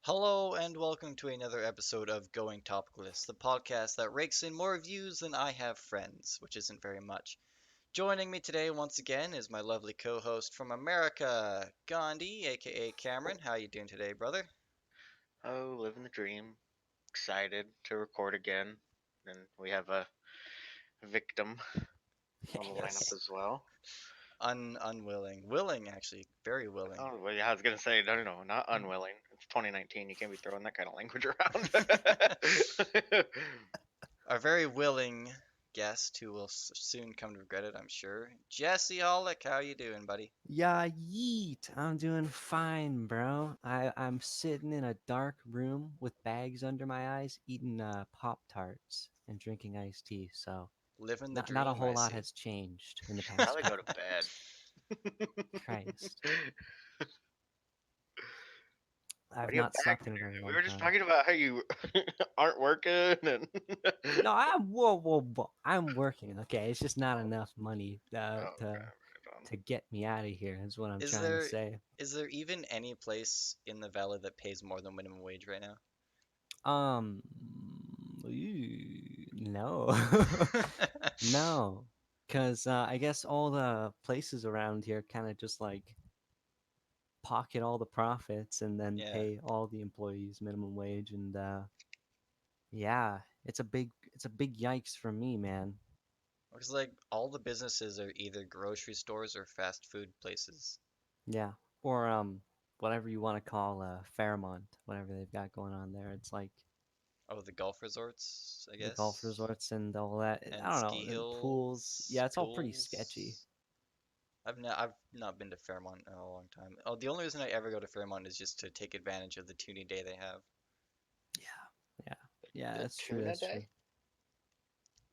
Hello and welcome to another episode of Going Topicless, the podcast that rakes in more views than I have friends, which isn't very much. Joining me today once again is my lovely co-host from America, Gandhi, aka Cameron. How you doing today, brother? Oh, living the dream. Excited to record again. And we have a victim on the lineup Yes. as well. Unwilling. Willing, actually. Very willing. Oh, well, yeah, I was gonna say, no, not unwilling. It's 2019. You can't be throwing that kind of language around. Our very willing guest who will soon come to regret it, I'm sure. Jesse Hollick, how you doing, buddy? Yeah, yeet. I'm doing fine, bro. I'm sitting in a dark room with bags under my eyes, eating Pop Tarts and drinking iced tea. So Living the not a dream, whole I lot see. has changed in the Should past probably go to couple bed. months. Christ, What I've are you not back slept to? in a very We long were just time. talking about how you aren't working and. No, I'm whoa. I'm working. Okay, it's just not Oh, enough money okay, right on. to get me out of here. Is what I'm Is trying to there say. is there even any place in the valley that pays more than minimum wage right now? Um, no. No, because I guess all the places around here kind of just like pocket all the profits and then Yeah, pay all the employees minimum wage, and yeah, it's a big yikes for me, man. because like all the businesses are either grocery stores or fast food places. Yeah, or whatever you want to call Fairmont, whatever they've got going on there. It's like Oh, the golf resorts, I the golf guess, resorts and all that. I and don't know, ski the pools. hills, Yeah, it's all pretty sketchy. pools. I've not been to Fairmont in a long time. Oh, the only reason I ever go to Fairmont is just to take advantage of the toonie day they have. Yeah, yeah, yeah. The That's true. tuna That's true. day?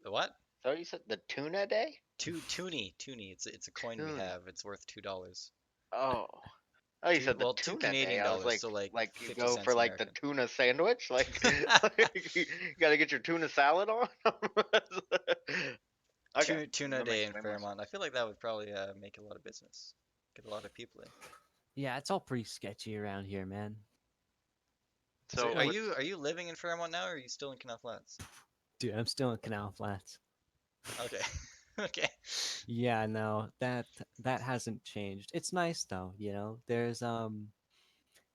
The what? So you said the tuna day? Toonie. It's a coin we Tuna. have. It's worth $2. Oh. Oh, you Two said the well, two tuna day. Canadian I was dollars, so like like you 50 go cents for like the American. tuna sandwich, like, like you gotta get your tuna salad on. Okay, Tuna that day makes in way more sense. Fairmont. I feel like that would probably make a lot of business, get a lot of people in. Yeah, it's all pretty sketchy around here, man. So So are Like, you what's are you living in Fairmont now, or are you still in Canal Flats? dude, I'm still in Canal Flats. Okay, okay. Yeah, no, that hasn't changed. It's nice though, you know. There's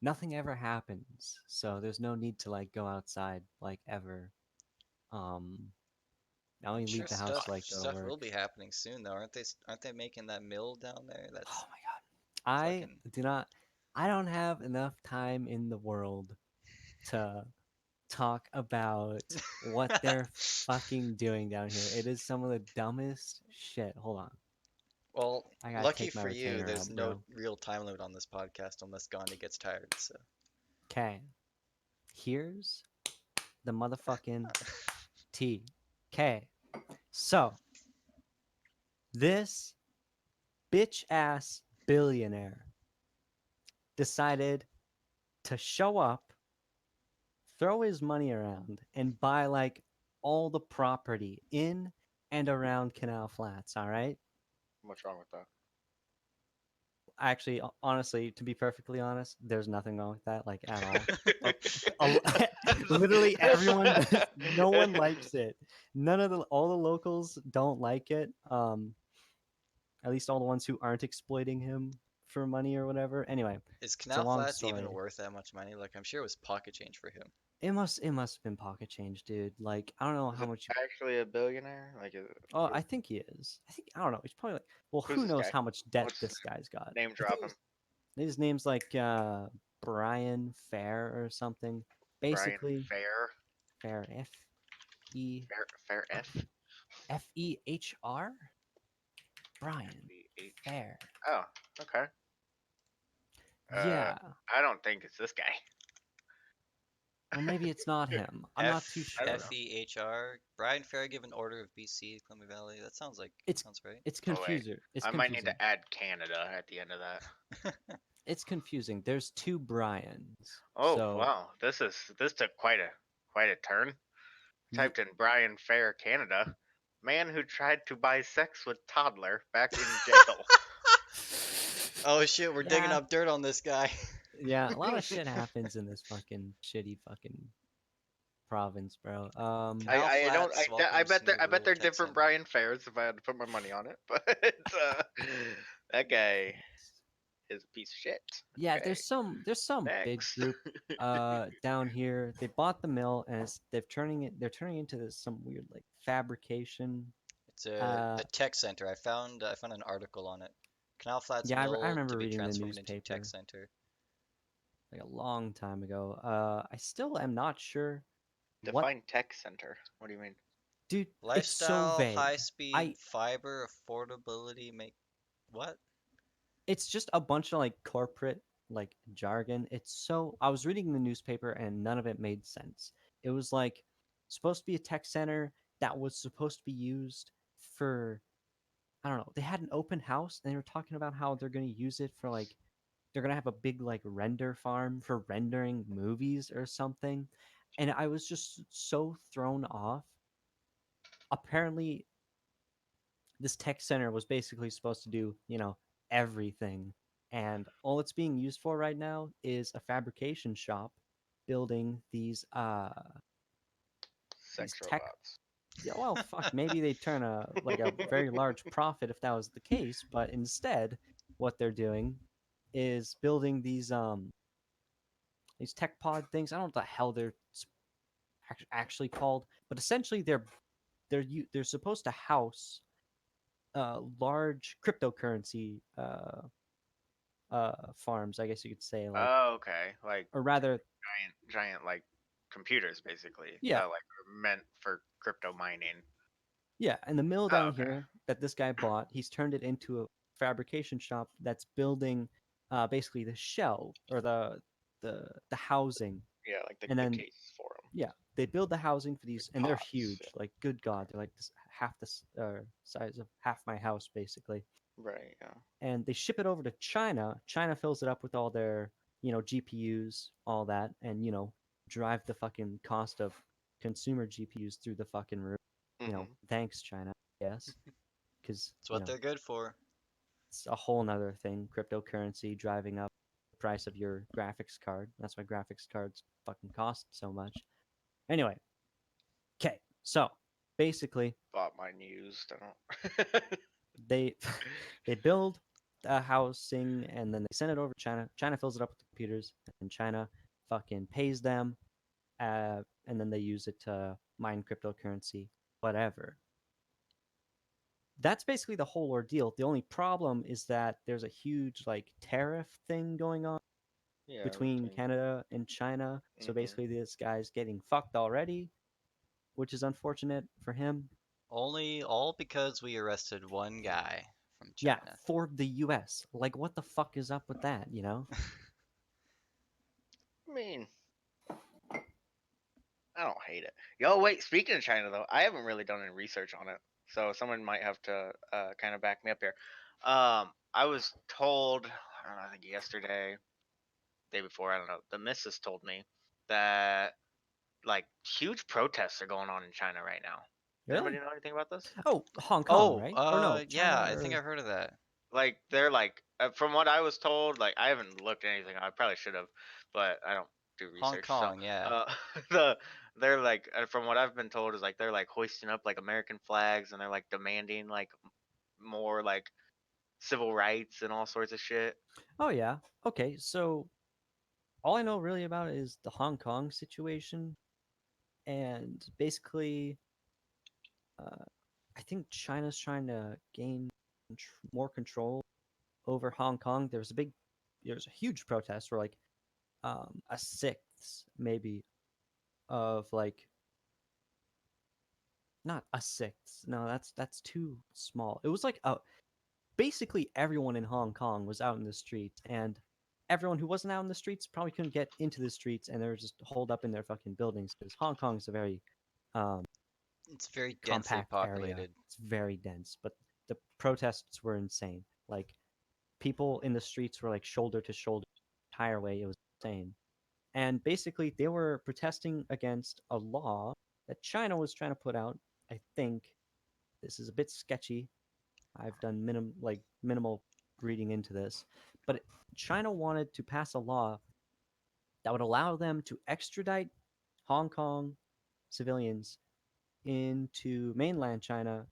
nothing ever happens, so there's no need to like go outside like ever. Um, I I'm only sure leave the house stuff to like go to stuff will work. be happening soon, though, aren't they making that mill down there? Oh That's my god, I fucking. do not. I don't have enough time in the world to talk about what they're fucking doing down here. It is some of the dumbest shit. Hold on. Well, I gotta lucky take my for you, retainer there's out, no bro. real time limit on this podcast unless Gandhi gets tired. So Okay. Here's the motherfucking T. K. So, this bitch ass billionaire decided to show up, throw his money around, and buy like all the property in and around Canal Flats, all right? what's wrong with that? Actually, honestly, to be perfectly honest, there's nothing wrong with that, like at all. Uh, literally everyone, no one likes it. All the locals don't like it. At least all the ones who aren't exploiting him for money or whatever. Anyway, is it's a Canal long Flats even story. worth that much money? Like, I'm sure it was pocket change for him. It must have been pocket change, dude. Like I don't know Is how it much. actually a billionaire? Like, Oh, I think he is. I don't know. He's probably like. Well, who's who this knows guy? how much debt What's this guy's got? name I think drop him? his name's like Brian Fair or something. Brian Basically, Fair. Fair E Fair F. Fehr. Brian F-E-H. Fair. Oh, okay. Uh, Yeah. I don't think it's this guy. Well, maybe it's not him. I'm not too F I don't sure. know. F E H R. Brian Fairgiven Order of BC, Columbia Valley. That It's sounds right. it's Oh wait, confusing. It's I might need confusing. to add Canada at the end of that. It's confusing. There's two Brians. Oh So, wow, this took quite a turn. ye- Typed in Brian Fair Canada, man who tried to buy sex with toddler back in jail. Oh shit, we're digging yeah, up dirt on this guy. Yeah, a lot of shit happens in this fucking shitty fucking province, bro. Canal I don't Flats welcomes I new bet they're tech different center. Brian Fairs if I had to put my money on it. But that guy is a piece of shit. yeah, Okay, there's some big next. group down here. They bought the mill and they're turning into this some weird like fabrication. It's a Uh tech center. I found an article on it. Canal Flats yeah, I Mill to remember be reading the transformed into tech newspaper center. like a long time ago. I still am not sure what Define tech center. What do you mean? dude, it's so Lifestyle, high vague. speed, I fiber, affordability, make what? It's just a bunch of like corporate like jargon. It's so I was reading the newspaper and none of it made sense. It was like supposed to be a tech center that was supposed to be used for I don't know. They had an open house and they were talking about how they're going to use it for like they're going to have a big like render farm for rendering movies or something. And I was just so thrown off. Apparently this tech center was basically supposed to do, everything. And all it's being used for right now is a fabrication shop building these Sex tech robots. yeah, well, fuck, maybe they turn a very large profit if that was the case, but instead what they're doing is building these tech pod things. I don't know what the hell they're actually called, but essentially they're supposed to house large cryptocurrency farms, I guess you could say, like, Oh, okay. Like or rather, giant like computers basically yeah, that like are meant for crypto mining. yeah. And the mill Oh, down okay. here that this guy bought, he's turned it into a fabrication shop that's building, basically the shell or the housing, Yeah, like and the then case for them. yeah, they build the housing for Like these, and they're pods. huge. Like, good God, they're like this, half the size of half my house, basically. Yeah. Right. Yeah. And they ship it over to China. China fills it up with all their, GPUs, all that, and drive the fucking cost of consumer GPUs through the fucking roof. Hmm. Thanks China, yes, because It's what they're good for. it's a whole nother thing. Cryptocurrency driving up the price of your graphics card. That's why graphics cards fucking cost so much. Anyway, okay, so basically Bought mine used. I don't. they they build a housing and then they send it over to China. China fills it up with computers, and China fucking pays them, and then they use it to mine cryptocurrency, whatever. That's basically the whole ordeal. The only problem is that there's a huge like tariff thing going on Yeah. between Between. Canada and China. So Hmm. basically, this guy's getting fucked already, which is unfortunate for him. Only all because we arrested one guy from Yeah, China. for the U.S. Like, what the fuck is up with that? You know? I mean, I don't hate it. Yo, wait. Speaking of China, though, I haven't really done any research on it, so someone might have to kind of back me up here. I was told, I don't know, I think yesterday, day before, I don't know. The missus told me that like huge protests are going on in China right now. Does anybody Really? know anything about this? Oh, Hong Kong, Oh, right? Or no, yeah, China I think or I've heard of that. Like they're like, from what I was told, like I haven't looked at anything. I probably should have, but I don't do Hong research. So Kong, yeah. uh, the they're like, from what I've been told, is like they're like hoisting up like American flags and they're like demanding like more like civil rights and all sorts of shit. oh yeah. Okay, so all I know really about it is the Hong Kong situation, and basically, uh, I think China's trying to gain more control over Hong Kong. There's a huge protest where like a sixth maybe of like not a sixth. No, that's too small. It was like basically everyone in Hong Kong was out in the streets, and everyone who wasn't out in the streets probably couldn't get into the streets, and they were just holed up in their fucking buildings because Hong Kong is a very um, It's very densely compact area. populated. It's very dense, but the protests were insane. Like people in the streets were like shoulder to shoulder the entire way. It was insane. And basically, they were protesting against a law that China was trying to put out. I think this is a bit sketchy. I've done minimal reading into this, but China wanted to pass a law that would allow them to extradite Hong Kong civilians into mainland China,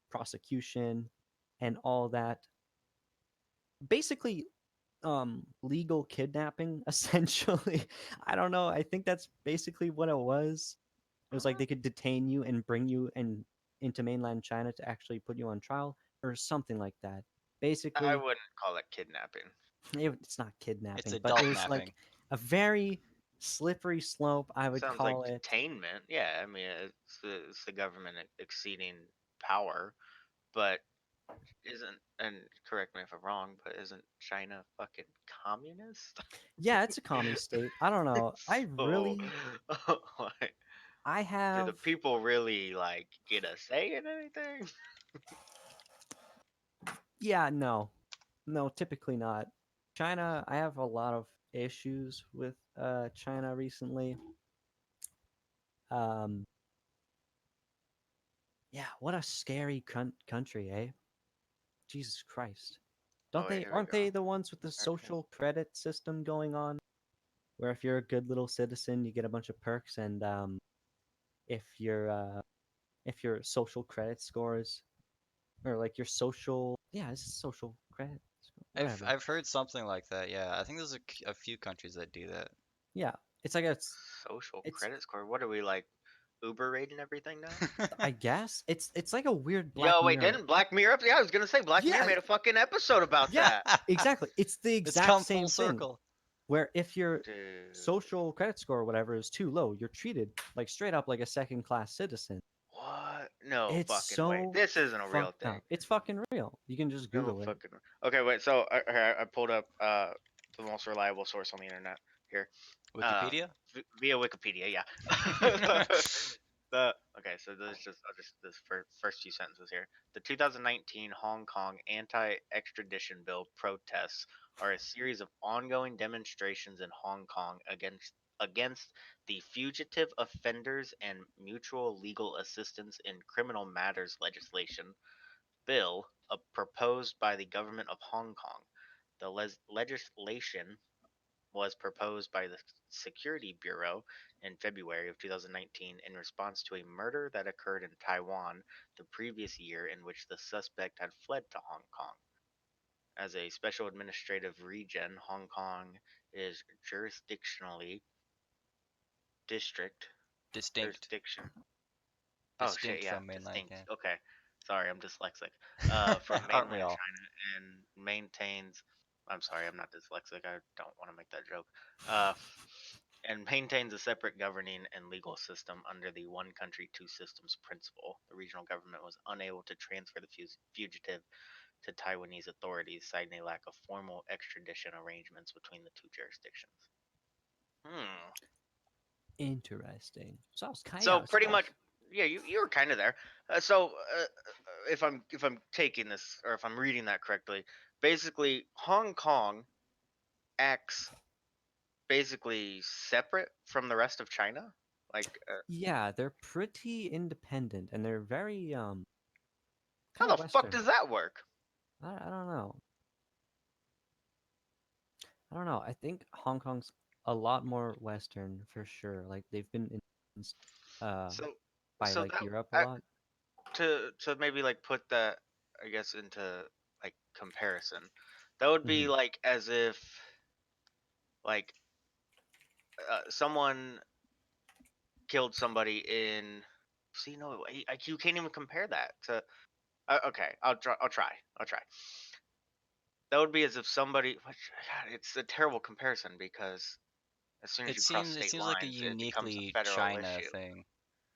prosecution, and all that. Basically, legal kidnapping, essentially. I don't know. I think that's basically what it was. It was like Huh? they could detain you and bring you into mainland China to actually put you on trial or something like that. I Basically, wouldn't call it kidnapping. it's not It's kidnapping, but it adult was like napping. a very slippery slope, I would Sounds like call it. detainment. Yeah, I mean it's the government exceeding power, but isn't, and correct me if I'm wrong, but isn't China fucking communist? Yeah, it's a commie state. I don't know. I So, really, like, I do the have, people really like get a say in anything? yeah, no, no, typically not. China, I have a lot of issues with China recently. Um, yeah, what a scary country, eh? Jesus Christ. Oh Don't wait, they here we aren't go. they the ones with the American. social credit system going on where if you're a good little citizen, you get a bunch of perks and if your if your social credit scores or like your social yeah, it's social credit I've whatever. I've heard something like that. Yeah, I think there's a few countries that do that. Yeah, it's like Social it's credit score. What are we like? Uber rating everything now? I guess it's like a weird Black Yo, wait, Mirror. didn't Black Mirror? Yeah, I was gonna say Black Mirror Yeah, made a fucking episode about yeah, that. exactly. It's the It's exact come full same thing. circle. Where if your Dude, social credit score or whatever is too low, you're treated like straight up like a second class citizen. what? No It's fucking way. so This isn't a real fucked thing. up. It's fucking real. You can just No Google it. fucking. Okay, wait. So I pulled up the most reliable source on the internet here, uh, Wikipedia? via Wikipedia. Yeah. the okay, so this just I'll just this first few sentences here. The 2019 Hong Kong anti-extradition bill protests are a series of ongoing demonstrations in Hong Kong against the Fugitive Offenders and Mutual Legal Assistance in Criminal Matters legislation bill proposed by the government of Hong Kong. The legislation was proposed by the Security Bureau in February of 2019 in response to a murder that occurred in Taiwan the previous year in which the suspect had fled to Hong Kong. As a special administrative region, Hong Kong is jurisdictionally district Distinct. jurisdiction. Oh shit, Distinct yeah, from mainland, distinct. yeah. Okay, sorry, I'm dyslexic. From Aren't we mainland all? China and maintains. I'm sorry, I'm not dyslexic. I don't want to make that joke. Uh, and maintains a separate governing and legal system under the one country, two systems principle. The regional government was unable to transfer the fugitive to Taiwanese authorities, citing a lack of formal extradition arrangements between the two jurisdictions. Hmm. Interesting. South So chaos pretty stuff. much, yeah, you were kind of there. So if I'm taking this or if I'm reading that correctly, basically Hong Kong acts basically separate from the rest of China. Like, Yeah, they're pretty independent and they're very how kind of the fuck Western. does that work? I don't know. I don't know. I think Hong Kong's a lot more Western for sure. Like they've been influenced uh So by so like that Europe a lot. to maybe like put that I guess into like comparison, that would be Hmm. like as if like someone killed somebody in. See, no, you can't even compare that to. Okay, I'll try. I'll try. That would be as if somebody. God, it's a terrible comparison because as soon as It you cross seems it state seems like a lines, it becomes a uniquely federal China issue. thing.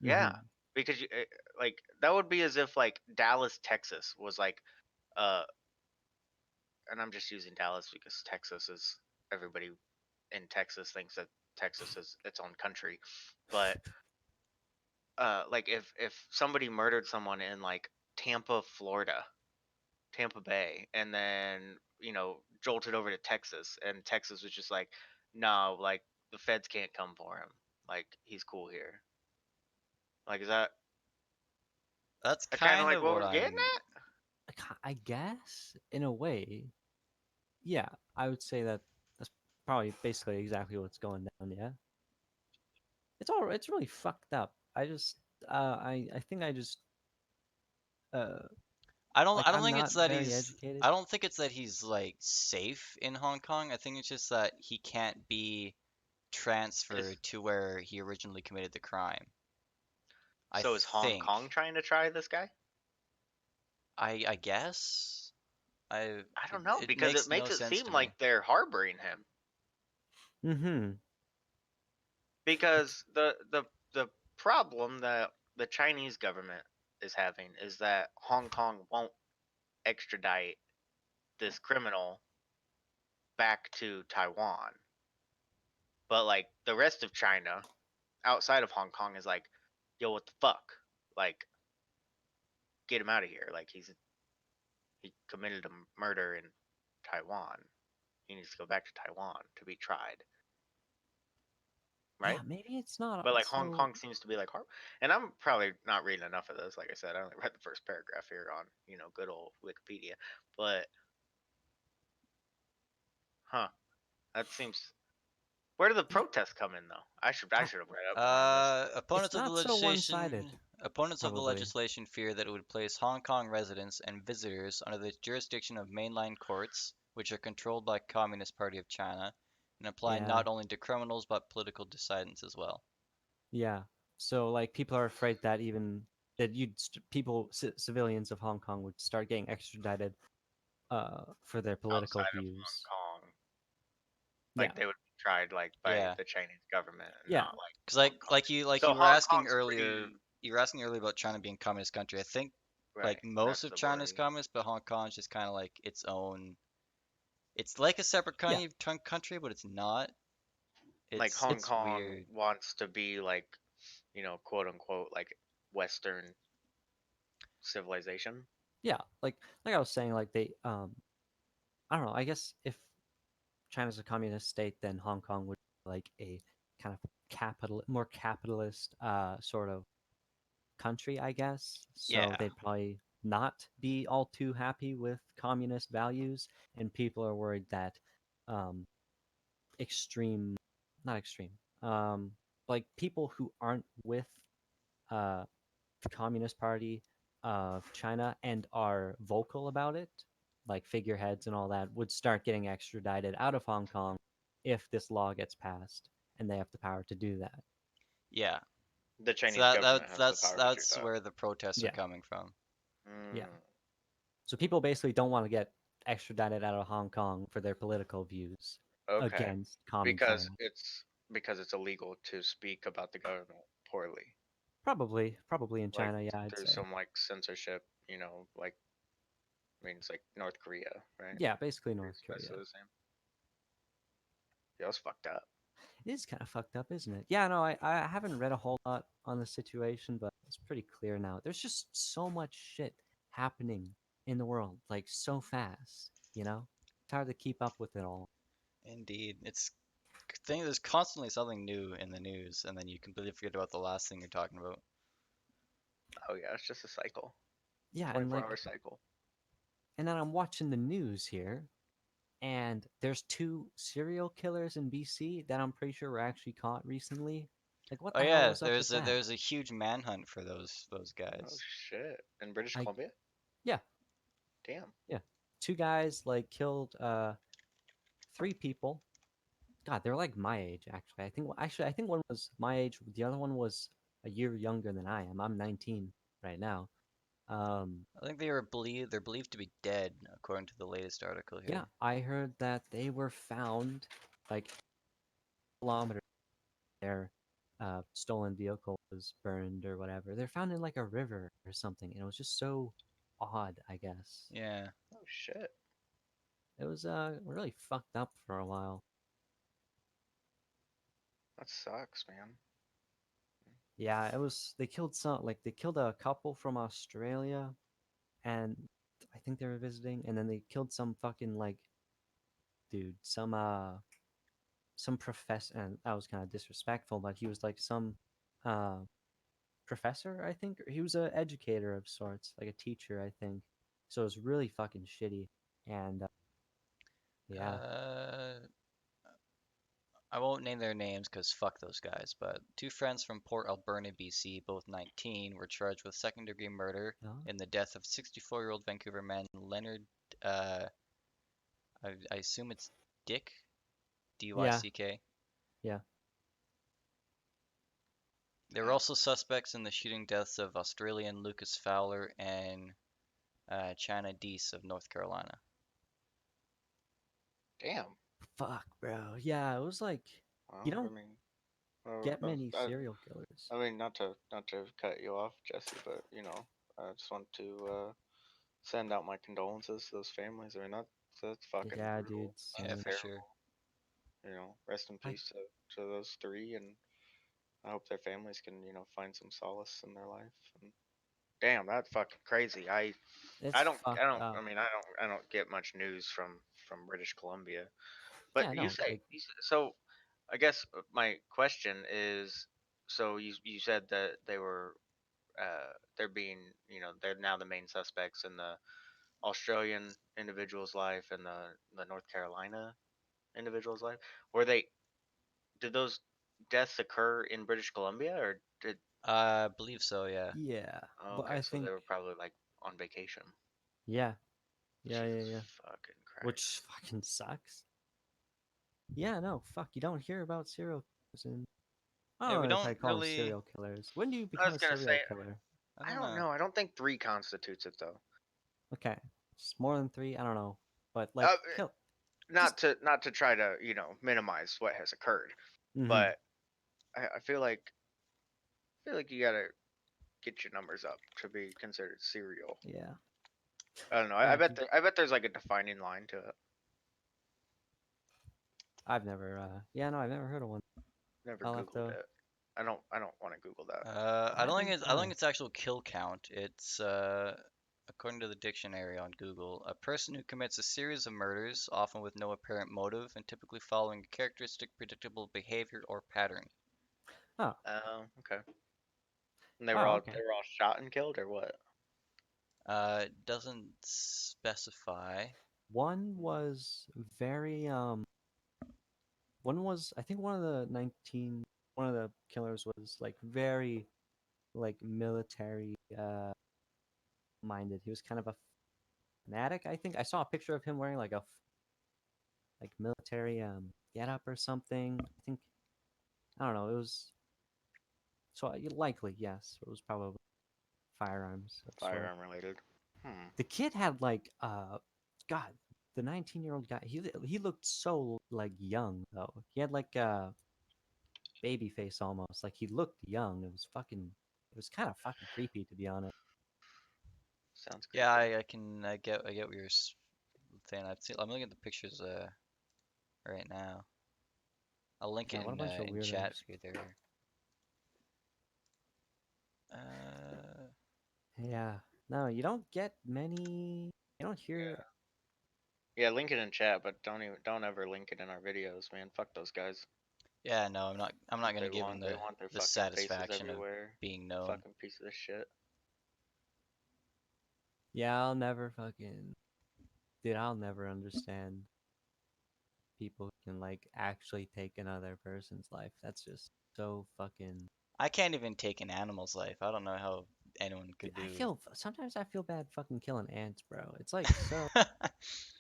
Yeah, Hmm. because like that would be as if like Dallas, Texas was like, uh, and I'm just using Dallas because Texas is everybody in Texas thinks that Texas is its own country, but like if somebody murdered someone in like Tampa, Florida, Tampa Bay, and then jolted over to Texas, and Texas was just like, no, like the feds can't come for him, like he's cool here. Like is That's that kind of kind like of what what we're getting I'm. at? I guess in a way, yeah, I would say that that's probably basically exactly what's going down. Yeah, it's really fucked up. I think I just uh like I don't I'm think it's not that very educated. I don't think it's that he's like safe in Hong Kong. I think it's just that he can't be Is transferred to where he originally committed the crime. I so is Hong think. Kong trying to try this guy? I guess. I don't know It because it makes no makes it sense seem to like me. they're harboring him Mm-hmm. because the problem that the Chinese government is having is that Hong Kong won't extradite this criminal back to Taiwan. But like the rest of China outside of Hong Kong is like, yo, what the fuck? Like, get him out of here. Like he committed a murder in Taiwan. He needs to go back to Taiwan to be tried, Yeah, right? maybe it's not But like Hong so. Kong seems to be like hard. And I'm probably not reading enough of this. Like I said, I only read the first paragraph here on good old Wikipedia. But huh, that seems. Where do the Yeah, protests come in though? I should have read up more on this. Uh, it's opponents of the not so legislation one-sided, opponents of the probably. legislation fear that it would place Hong Kong residents and visitors under the jurisdiction of mainland courts, which are controlled by Communist Party of China, and apply Yeah, not only to criminals but political dissidents as well. yeah. So like people are afraid that even that people civilians of Hong Kong would start getting extradited for their political Outside of Hong views. Kong, Yeah, like they would be tried like by Yeah, the Chinese government and yeah, not like because Hong Kong. like So you were Hong asking Kong's earlier, pretty about China being a communist country. I think like right. most That's of the China is worry. communist, but Hong Kong is just kind of like its own. It's like a separate yeah. country, but it's not. Like Hong It's Kong weird. wants to be like quote unquote like Western civilization. Yeah, like I was saying, like they I don't know. I guess if China's a communist state, then Hong Kong would be like a kind of more capitalist sort of country, I guess. So Yeah, they'd probably not be all too happy with communist values, and people are worried that um, extreme, not extreme, um, like people who aren't with uh, the Communist Party of China and are vocal about it, like figureheads and all that, would start getting extradited out of Hong Kong if this law gets passed and they have the power to do that. yeah. The So Chinese government has the that's power to do that. where the protests are Yeah, coming from. yeah. Mm, So people basically don't want to get extradited out of Hong Kong for their political views okay, against Common because China. it's illegal to speak about the government poorly. Probably in Like China, yeah, I'd there's say. some like censorship. Like I mean it's like North Korea, right? Yeah, basically North It's Korea. basically the same. Yeah, it's fucked up. It is kind of fucked up, isn't it? Yeah, no, I haven't read a whole lot on the situation, but it's pretty clear now. There's just so much shit happening in the world, like so fast, you know? It's hard to keep up with it all. Indeed, it's thing. There's constantly something new in the news, and then you completely forget about the last thing you're talking about. Oh yeah, it's just a cycle. Yeah, and 24-hour cycle. and then I'm watching the news here, and there's two serial killers in BC that I'm pretty sure were actually caught recently. Like, what Oh the hell yeah, was up with that? there's a huge manhunt for those Oh guys. shit! In British Like, Columbia? yeah, Damn. yeah, two guys like killed three people. God, they're like my age actually. I think one was my age. The other one was a year younger than I am. I'm 19 right now. Um, I think they're believed to be dead, according to the latest article yeah, here. I heard that they were found like kilometers. Their stolen vehicle was burned or whatever. They're found in like a river or something, and it was just so odd. I guess Yeah, Oh shit. it was really fucked up for a while. That sucks, man. Yeah, it was. They killed they killed a couple from Australia, and I think they were visiting, and then they killed some fucking like dude, some professor, and that was kind of disrespectful, but he was like some uh professor, I think. He was an educator of sorts, like a teacher, I think. So it was really fucking shitty. And yeah, uh, I won't name their names because fuck those guys, but two friends from Port Alberni, BC, both 19, were charged with second-degree murder Oh, in the death of 64-year-old Vancouver man Leonard, uh, I assume it's Dick, yeah, D-Y-C-K. yeah. There were also suspects in the shooting deaths of Australian Lucas Fowler and China Deese of North Carolina. Damn. Fuck, bro. Yeah, it was like you Well, I don't mean, well, get many serial killers. I mean, not to cut you off, Jesse, but I just want to send out my condolences to those families. I mean, that's fucking Yeah, dude. brutal. Yeah, That's Same. for sure. terrible. Rest in I peace to those three, and I hope their families can find some solace in their life. And damn, that's fucking crazy. I it's don't I fucked don't I up. mean I don't get much news from British Columbia. But Yeah, no, like so I guess my question is, so you said that they were they're being they're now the main suspects in the Australian individual's life and the North Carolina individual's life. Were they did those deaths occur in British Columbia or did I believe so, yeah. yeah, oh, but okay, I so they think were probably like on vacation. yeah, yeah, yeah, Jesus yeah. fucking Which Christ. fucking sucks. Yeah, no, fuck. You don't hear about serial killers, and I Yeah, don't we know if I don't call them really. serial killers. When do you I become was a gonna say serial killer? I I don't don't know. know. I don't think three constitutes it though. Okay, it's more than three. I don't know, but like Uh, kill. Just not to try to minimize what has occurred, mm-hmm. but I feel like you gotta get your numbers up to be considered serial. Yeah, I don't know. I yeah. bet I bet there's like a defining line to it. I've never. Yeah, no, I've never heard of one. Never I'll have Googled to. it. I don't want to Google that. I I don't think think it's. I don't think why? it's actual kill count. It's according to the dictionary on Google, a person who commits a series of murders, often with no apparent motive, and typically following a characteristic, predictable behavior or pattern. Oh, Oh, okay. And wow. Okay. they were all shot and killed or what? It doesn't specify. One was very One was I think one of the killers was like very like military minded. He was kind of a fanatic. I think I saw a picture of him wearing like a like military getup or something. I think I don't know. It was so likely yes. It was probably firearms of sort. Firearm related. Hmm. The kid had like God, the 19-year-old guy. He looked so like young though. He had like a baby face almost. Like he looked young. It was fucking. It was kind of fucking creepy to be honest. Sounds Yeah, creepy. I get what you're saying. I'm looking at the pictures right now. I'll link Yeah, it what a bunch of in chat weirdos. for you there. Uh, Yeah. No, you don't get many. You don't hear. Yeah. Yeah, link it in chat, but don't ever link it in our videos, man. Fuck those guys. yeah, no, I'm not gonna give them They want their the fucking faces satisfaction of everywhere. being known. Fucking piece of shit. Yeah, I'll never fucking. Dude, I'll never understand people who can like actually take another person's life. That's just so fucking. I can't even take an animal's life. I don't know how anyone Dude, could do. sometimes I feel bad fucking killing ants, bro. It's like so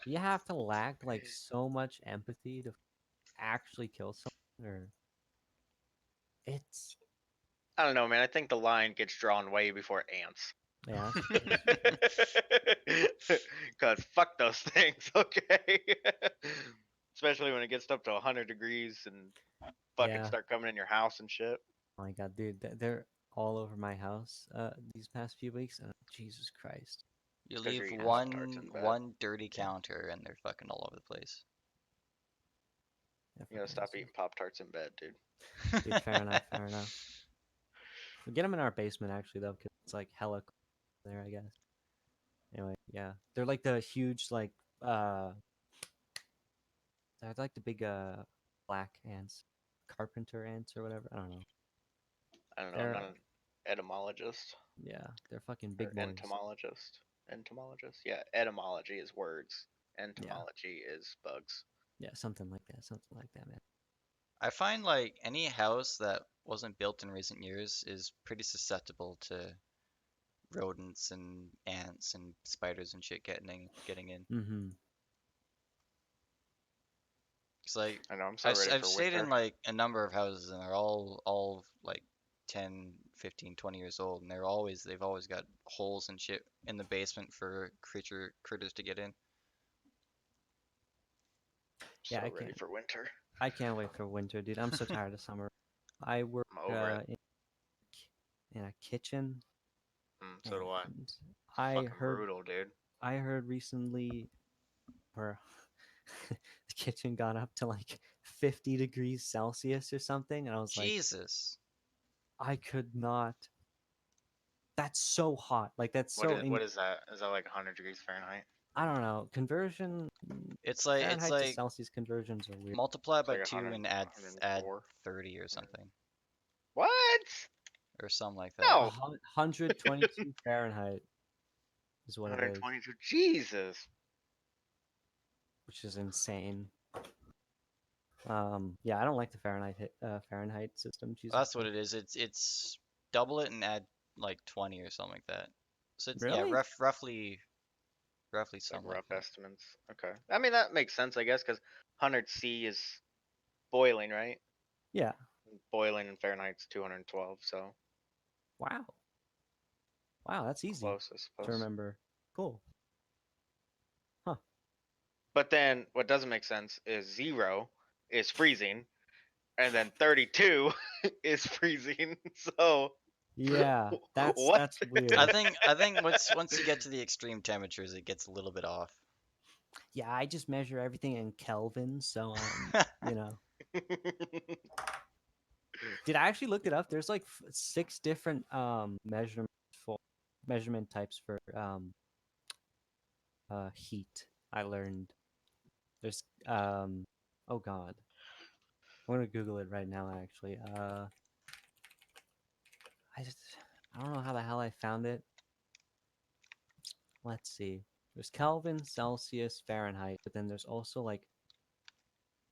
you have to lack like so much empathy to actually kill someone, or it's I don't know, man. I think the line gets drawn way before ants. yeah, that's true. Cause fuck those things, okay? Especially when it gets up to 100 degrees and fucking Yeah. start coming in your house and shit. Oh my god, dude, they're all over my house these past few weeks, and Jesus Christ. You It's because you're leave eating Pop Tarts in bed. one dirty Yeah, counter and they're fucking all over the place. yeah, You gotta fucking stop assholes. eating Pop Tarts in bed, dude. Dude, fair enough, fair enough. We get them in our basement actually though, because it's like hella cold there, I guess. Anyway, yeah, they're like the huge uh, they're like the big black ants, carpenter ants or whatever. I don't know. I don't know. I'm not They're an etymologist yeah, they're fucking or big boys. entomologist. Entomologist? Yeah, etymology is words. Yeah, Entomology is bugs. yeah, something like that, man. I find like any house that wasn't built in recent years is pretty susceptible to rodents and ants and spiders and shit getting in. Mm-hmm. It's like I know. I'm so ready I've for stayed in winter. like a number of houses and they're all like 10, 15, 20 years old and they've always got holes and shit in the basement for critters to get in. Yeah, So ready for winter. I can't wait for winter, dude. I'm so tired of summer. I work I'm over it. in a kitchen, So do I. and It's I fucking heard brutal, dude. I heard recently where the kitchen got up to like 50 degrees Celsius or something, and I was like, Jesus. I could not. That's so hot. Like that's What so is in. what is that? Is that like 100 degrees Fahrenheit? I don't know. Conversion It's Fahrenheit to like Celsius conversions are weird. multiply It's by like 2 100, and add 104. 30 or something What? or something like that. No. 122 Fahrenheit is what it is, 122. Jesus. which is insane. Yeah, I don't like the Fahrenheit system. Jesus That's what Christ. it is. It's double it and add like 20 or something like that. So it's yeah, Really? roughly It's like something like rough that. estimates. Okay. I mean, that makes sense, I guess, because 100 C is boiling, right? Yeah. Boiling in Fahrenheit's 212, so Wow. Wow, that's easy close, I to suppose. remember. Cool. Huh. But then what doesn't make sense is 0 is freezing, and then 32 is freezing. So Yeah, what? that's weird. I think once you get to the extreme temperatures, it gets a little bit off. Yeah, I just measure everything in Kelvin, so you know. Did I actually look it up? There's like six different for measurement types for heat. I learned there's oh god. I'm gonna Google it right now actually. I just I don't know how the hell I found it. Let's see. There's Kelvin, Celsius, Fahrenheit, but then there's also like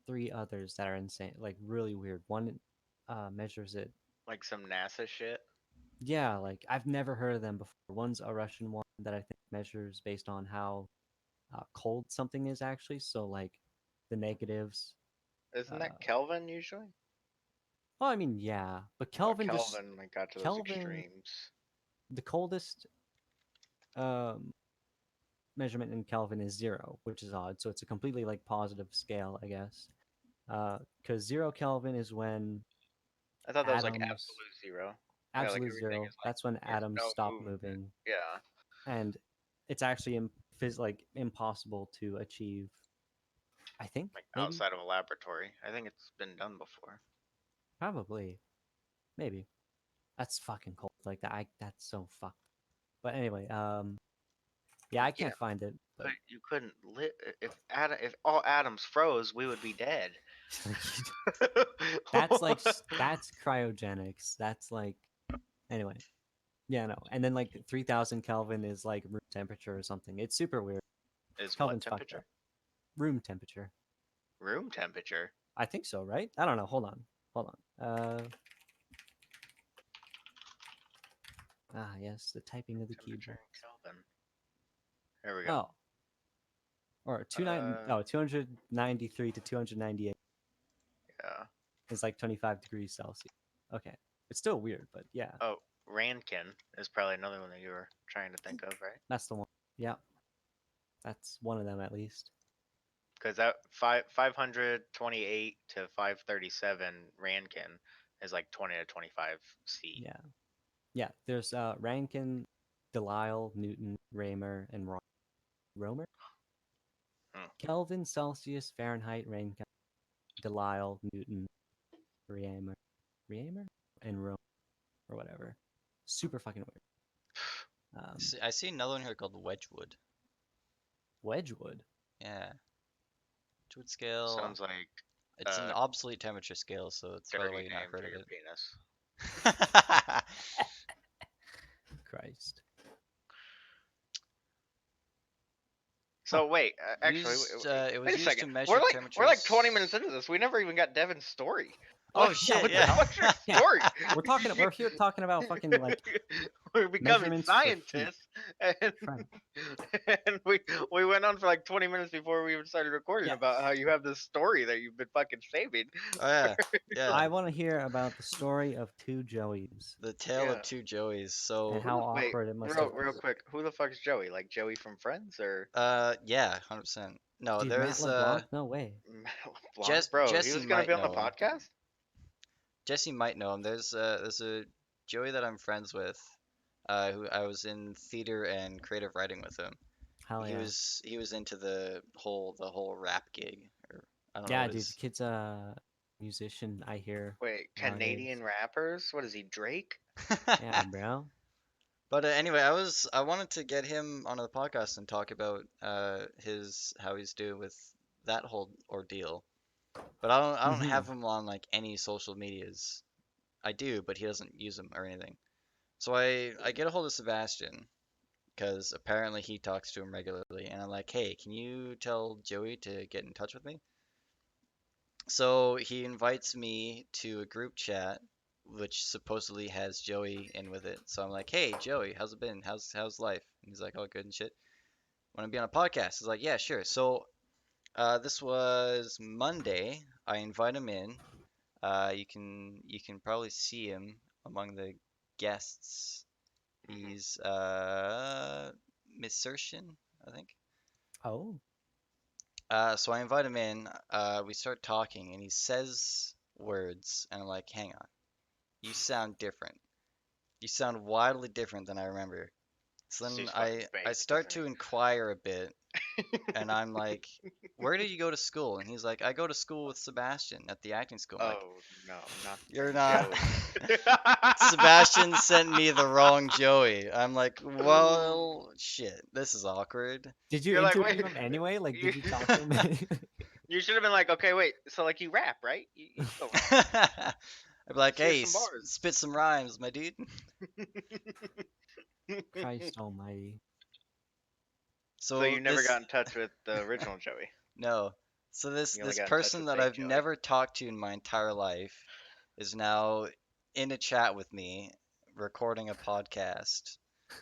three others that are insane, like really weird. One measures it. Like some NASA shit. Yeah, like I've never heard of them before. One's a Russian one that I think measures based on how cold something is actually. So like the negatives. Isn't Uh, that Kelvin usually? well, I mean, yeah, but But Kelvin just Kelvin like got to those Kelvin extremes. the coldest um, measurement in Kelvin is 0, which is odd. So it's a completely like positive scale, I guess. Because 0 Kelvin is when I thought that was like atoms absolute 0. Yeah, like absolute everything 0. is like That's when there's atoms no stop movement. moving, Yeah. and it's actually like impossible to achieve. I think Like maybe outside of a laboratory. I think it's been done before. probably maybe that's fucking cold. Like that, that's so fucked. But anyway, yeah, Well, I yeah, can't find it, but but you couldn't live if all atoms froze, we would be dead. that's like that's cryogenics. That's like anyway. Yeah, no. And then like 3000 Kelvin is like room temperature or something. It's super weird. Is what Kelvin's fucked up. temperature? Room temperature. Room temperature. I think so, right? I don't know. Hold on. Hold on. Yes, the typing of the Temperature keyboard. in Kelvin. There we go. Oh, or Uh, 293 to 298 yeah. is like 25 degrees Celsius. Okay. It's still weird, but yeah, Oh, Rankin is probably another one that you were trying to think of, right? that's the one. Yeah, that's one of them at least. Because that 528 to 537 Rankin is like 20 to 25 C. Yeah. Yeah, there's Rankine, Delisle, Newton, Raymer, and Romer. Hmm. Kelvin, Celsius, Fahrenheit, Rankine, Delisle, Newton, Raymer, Raymer, and Romer, or whatever. Super fucking weird. I see another one here called Wedgwood. Wedgwood. Yeah, Wedgwood scale. Sounds like It's an a obsolete temperature scale, so it's probably why dirty you've not name heard for of your it. penis. Christ. So wait, actually, It was wait a used second. to We're measure like we're like 20 temperatures. minutes into this. We never even got Devin's story. Oh Yeah, shit, what the yeah. hell? What's your Yeah, story? we're here talking about fucking like We're becoming measurements for feet. scientists, and Friend. and we went on for like 20 minutes before we even started recording Yeah, about how you have this story that you've been fucking saving. Oh yeah, yeah. I want to hear about the story of two Joeys The tale of Yeah. two Joeys. and So, how Wait, awkward it must real have been. real quick, who the fuck is Joey? Like Joey from Friends or yeah, 100%. No, Dude, Matt there's LeBlanc? No way. Blanc? Bro, he Jesse was gonna might be on the know him. podcast. Jesse might know him. There's a Joey that I'm friends with, who I was in theater and creative writing with him. Hell yeah. He was into the whole rap gig, or I don't know Yeah, what dude, the his. kid's a musician, I hear, Wait, nowadays. Canadian rappers? What is he, Drake? Yeah, bro. But anyway, I wanted to get him onto the podcast and talk about his how he's doing with that whole ordeal. But I don't Hmm. have him on like any social medias. I do, but he doesn't use them or anything. So I get a hold of Sebastian because apparently he talks to him regularly, and I'm like, hey, can you tell Joey to get in touch with me? So he invites me to a group chat, which supposedly has Joey in with it. So I'm like, hey, Joey, how's it been? How's life? And he's like, oh, good and shit. Want to be on a podcast? He's like, yeah, sure. So this was Monday. I invite him in. You can probably see him among the guests. Hmm. He's Misertion, I think. Oh. So I invite him in. We start talking, and he says words, and I'm like, hang on, you sound different. You sound wildly different than I remember. So then He's fucking I baked, start isn't to inquire a bit, and I'm like, where did you go to school? And he's like, I go to school with Sebastian at the acting school. I'm like, Oh no, not the you're same not. Joey. Sebastian sent me the wrong Joey. I'm like, well, shit, this is awkward. Did you You're like, interview wait, him anyway? Like, you, did you talk to him? you should have been like, okay, wait, so like you rap, right? You still rap. I'd be like, Let's hear hey, some bars. spit some rhymes, my dude. Christ almighty. So So you never this, got in touch with the original Joey. no. So You only this got in touch person with that fake I've Joey. never talked to in my entire life is now in a chat with me, recording a podcast.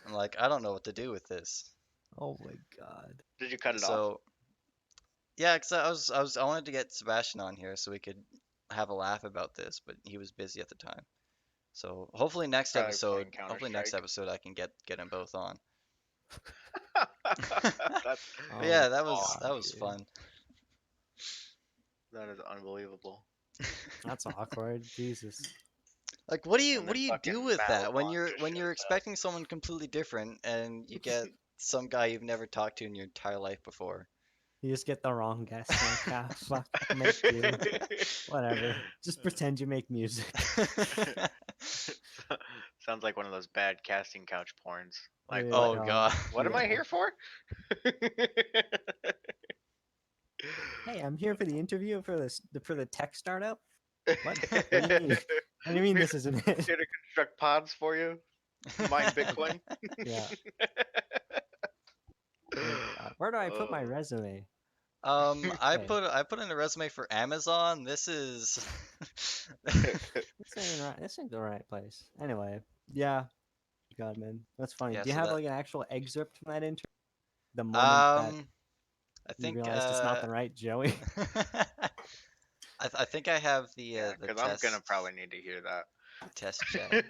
I'm like, I don't know what to do with this. Oh my god. Did you cut it off? So yeah, because I wanted to get Sebastian on here so we could have a laugh about this, but he was busy at the time. So Probably playing Counter hopefully next Strike. episode I can get them both on. That's But Oh my yeah, that god, was dude. fun. that is unbelievable. That's awkward. Jesus. Like, And what then do you do fucking with Matt that LeBlanc just when you're shows up. expecting someone completely different and you get some guy you've never talked to in your entire life before? You just get the wrong guest. Like, ah, fuck, make do. Whatever. Just pretend you make music. Sounds like one of those bad casting couch porns. Like, Yeah, what? Oh God. What am I yeah. here for? Hey, I'm here for the interview for the tech startup. What? What do you mean? What do you mean Here this isn't it? to construct pods for you. Mine Bitcoin. Yeah. Oh god. Where do I put my Oh. resume? Okay. I put in a resume for Amazon. This is This ain't right. This ain't the right place. Anyway. Yeah. God, man. That's funny. yeah. Do you So have that like an actual excerpt from that interview? The moment that um, I you think realized it's not the right Joey? I think I have Yeah, the because I'm gonna probably need to hear that. test chat.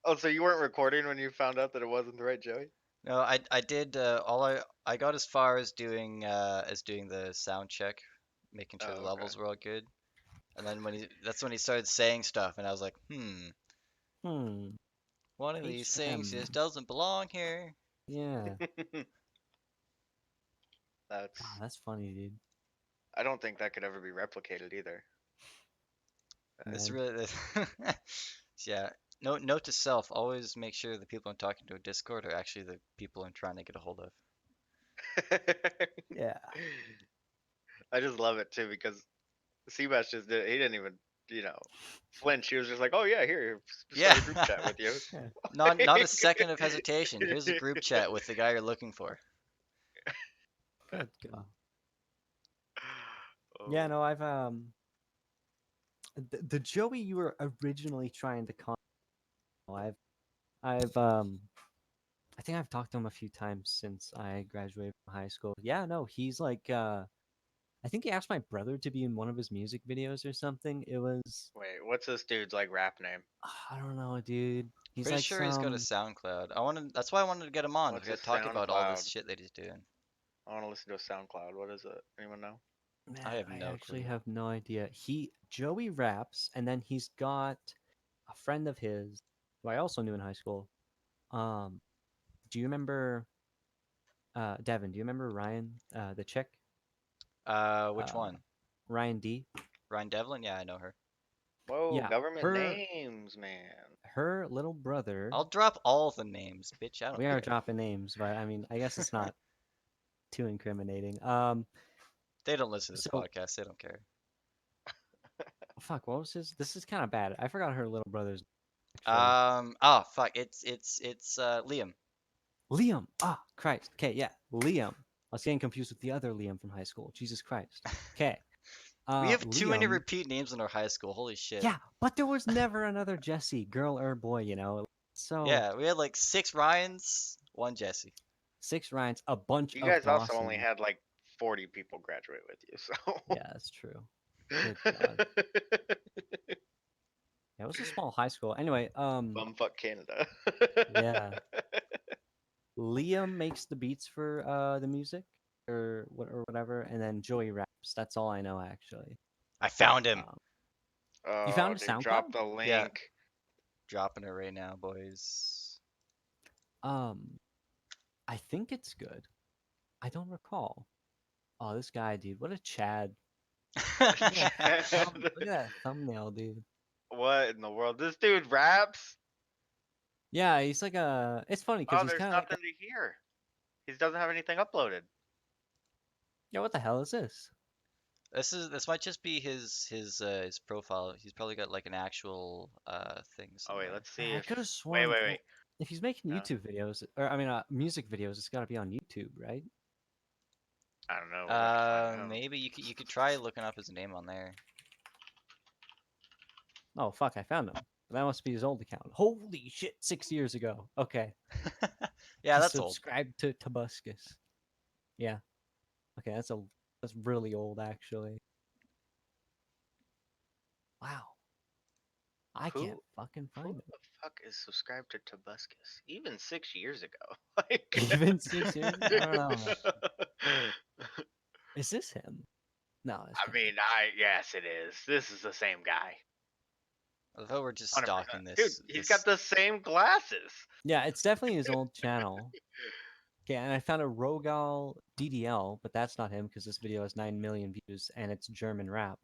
Oh, so you weren't recording when you found out that it wasn't the right Joey? No, I did all I got as far as doing the sound check, making sure the Oh, okay. levels were all good. And then that's when he started saying stuff, and I was like, Hmm. one of these things HM. just doesn't belong here. Yeah. That's. Wow, that's funny, dude. I don't think that could ever be replicated either. It's Man. really yeah. Note to self: always make sure the people I'm talking to in Discord are actually the people I'm trying to get a hold of. Yeah. I just love it too because Seabass just did. He didn't even. you know, flinch. She was just like, "Oh yeah, here, Yeah. start a group chat with you." Yeah. Not a second of hesitation. Here's a group chat with the guy you're looking for. Good God. Yeah, Oh, no, I've the Joey you were originally trying to con. I've I think I've talked to him a few times since I graduated from high school. Yeah, no, he's like I think he asked my brother to be in one of his music videos or something. It was wait, what's this dude's like rap name? I don't know, dude. He's Pretty like sure he's got a some SoundCloud. That's why I wanted to get him on. We What's his could talk about all this SoundCloud? shit that he's doing. I want to listen to a SoundCloud. What is it? Anyone know? I man, have I no actually clue. have no idea. Joey raps and then he's got a friend of his who I also knew in high school. Um do you remember Devin, do you remember Ryan, the chick? Which Uh one? Ryan D? Ryan Devlin? Yeah, I know her. Whoa, Yeah, government her names, man. her little brother. I'll drop all the names, bitch. I We don't are care. dropping names, but I mean, I guess it's not too incriminating. They don't listen to this So podcast. They don't care. fuck, what was his? This is kind of bad. I forgot her little brother's name, actually. Fuck. It's Liam. Liam. Ah, Christ. Okay, yeah, Liam. I was getting confused with the other Liam from high school. Jesus Christ. Okay, We have too many Liam. repeat names in our high school. Holy shit. Yeah, but there was never another Jesse, girl or boy. So Yeah, we had like 6 Ryans, one Jesse. 6 Ryans, a bunch You of guys also only Dawson. had like 40 people graduate with you, so. Yeah, that's true. Good God. Yeah, it was a small high school. Anyway, Bumfuck Canada. yeah. Liam makes the beats for the music or whatever, and then Joey raps. That's all I know actually. I found him. Um, you Oh, found a dude, drop SoundCloud? the Yeah, link. dropping it right now, boys. Um, I think it's good. I don't recall. Oh, this guy, dude, what a Chad! Look at that thumbnail, dude. What in the world? This dude raps? Yeah, he's like a. It's funny because Oh, he's there's kind of like a. nothing to hear. He doesn't have anything uploaded. Yeah, what the hell is this? This might just be his profile. He's probably got like an actual thing Oh wait, somewhere. let's Man, see I if. could have Wait, sworn. wait, Well, wait. if he's making No, YouTube videos, or I mean, music videos, it's got to be on YouTube, right? I don't know. We'll have to find out. Maybe you could try looking up his name on there. Oh fuck, I found him. That must be his old account. Holy shit, 6 years ago. Okay. Yeah, He that's old. subscribed to Tobuscus. Yeah. Okay, that's really old actually. Wow. I can't Who fucking who find him. the fuck is subscribed to Tobuscus? Even 6 years ago. Like Even 6 years ago? I don't know, man. Is this him? No, this I can't be. mean, yes it is. This is the same guy. Although we're just 100%. stalking Dude, this he's got this the same glasses. Yeah, it's definitely his old channel. Okay, and I found a Rogal DDL, but that's not him because this video has 9 million views and it's German rap.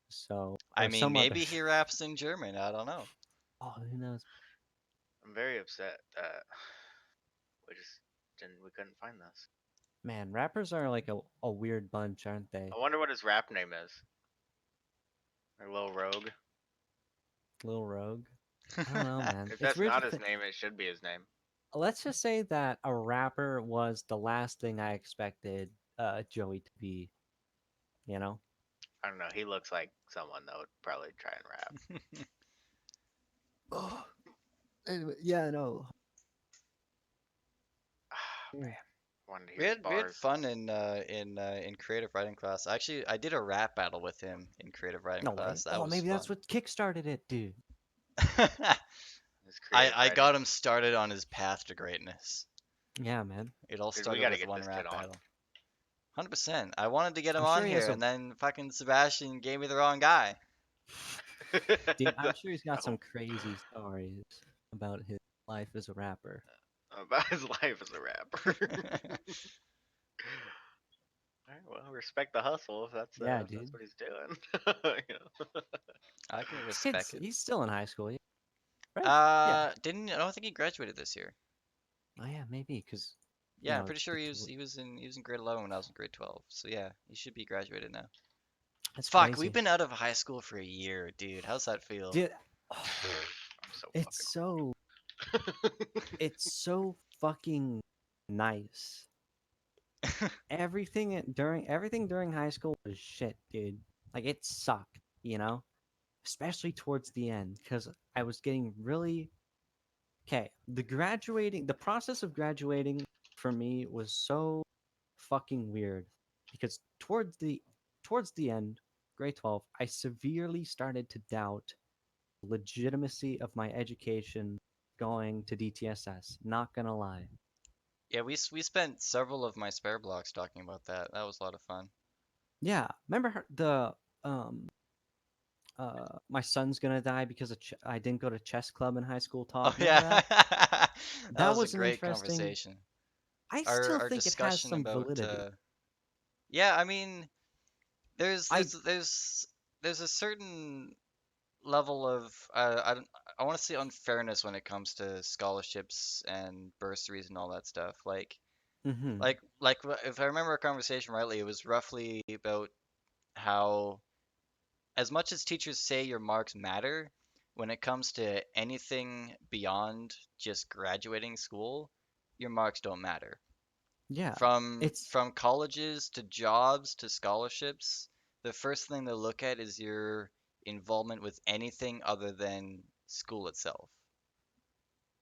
So, I or mean some other. maybe he raps in German, I don't know. Oh, who knows? I'm very upset that we couldn't find this. Man, rappers are like a weird bunch, aren't they? I wonder what his rap name is. Or Lil Rogue. Lil Rogue. I don't know, man. If It's that's weird to not his think. name, it should be his name. Let's just say that a rapper was the last thing I expected Joey to be, you know? I don't know. He looks like someone that would probably try and rap. Oh, anyway, yeah, no. Ah, Yeah. man, wanted to We hear his had bars. fun in creative writing class. Actually, I did a rap battle with him in creative writing No way. class. That Oh, was maybe that's fun. what kickstarted it, dude. His I creative I writing. got him started on his path to greatness. Yeah, man. It all Dude, we started gotta with get one this kid rap on. battle. 100%. I wanted to get him I'm on sure he here, has a. and then fucking Sebastian gave me the wrong guy. Dude, I'm sure he's got No. some crazy stories about his life as a rapper. About his life as a rapper. Alright, well, respect the hustle Yeah, if that's dude. what he's doing. You know? I can This kid's respect it. he's still in high school, yeah. Right? Yeah. I don't think he graduated this year. Oh yeah, maybe because Yeah, I'm pretty sure he was in grade 11 when I was in grade 12. So yeah, he should be graduated now. That's Fuck, we've crazy. been out of high school for a year, dude. How's that feel? Dude, oh, I'm so it's fucking so it's so fucking nice. Everything during high school was shit, dude. Like it sucked, you know? Especially towards the end cuz I was getting really okay, the process of graduating for me was so fucking weird because towards the end, grade 12, I severely started to doubt the legitimacy of my education going to DTSS. Not gonna lie. Yeah, we spent several of my spare blocks talking about that. That was a lot of fun. Yeah, remember the my son's gonna die because I didn't go to chess club in high school Oh talk. Remember yeah, that? that That was a was an great interesting. conversation. I Our still our think it has discussion some about validity. yeah, I mean, there's I there's there's there's a certain level of I want to say unfairness when it comes to scholarships and bursaries and all that stuff. mm-hmm. If I remember our conversation rightly, it was roughly about how as much as teachers say your marks matter, when it comes to anything beyond just graduating school, your marks don't matter. Yeah, it's From colleges to jobs to scholarships, the first thing they look at is your involvement with anything other than school itself.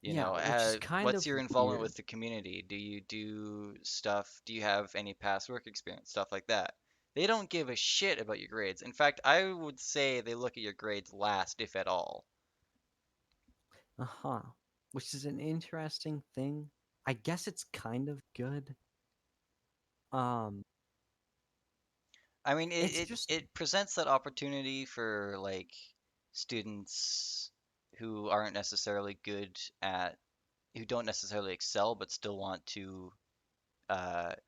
You yeah, know, which is kind what's of your involvement weird. with the community? Do you do stuff? Do you have any past work experience? Stuff like that. They don't give a shit about your grades. In fact, I would say they look at your grades last, if at all. Uh-huh. Which is an interesting thing. I guess it's kind of good. Um, I mean, it's just it presents that opportunity for like students who aren't necessarily good at, who don't necessarily excel, but still want to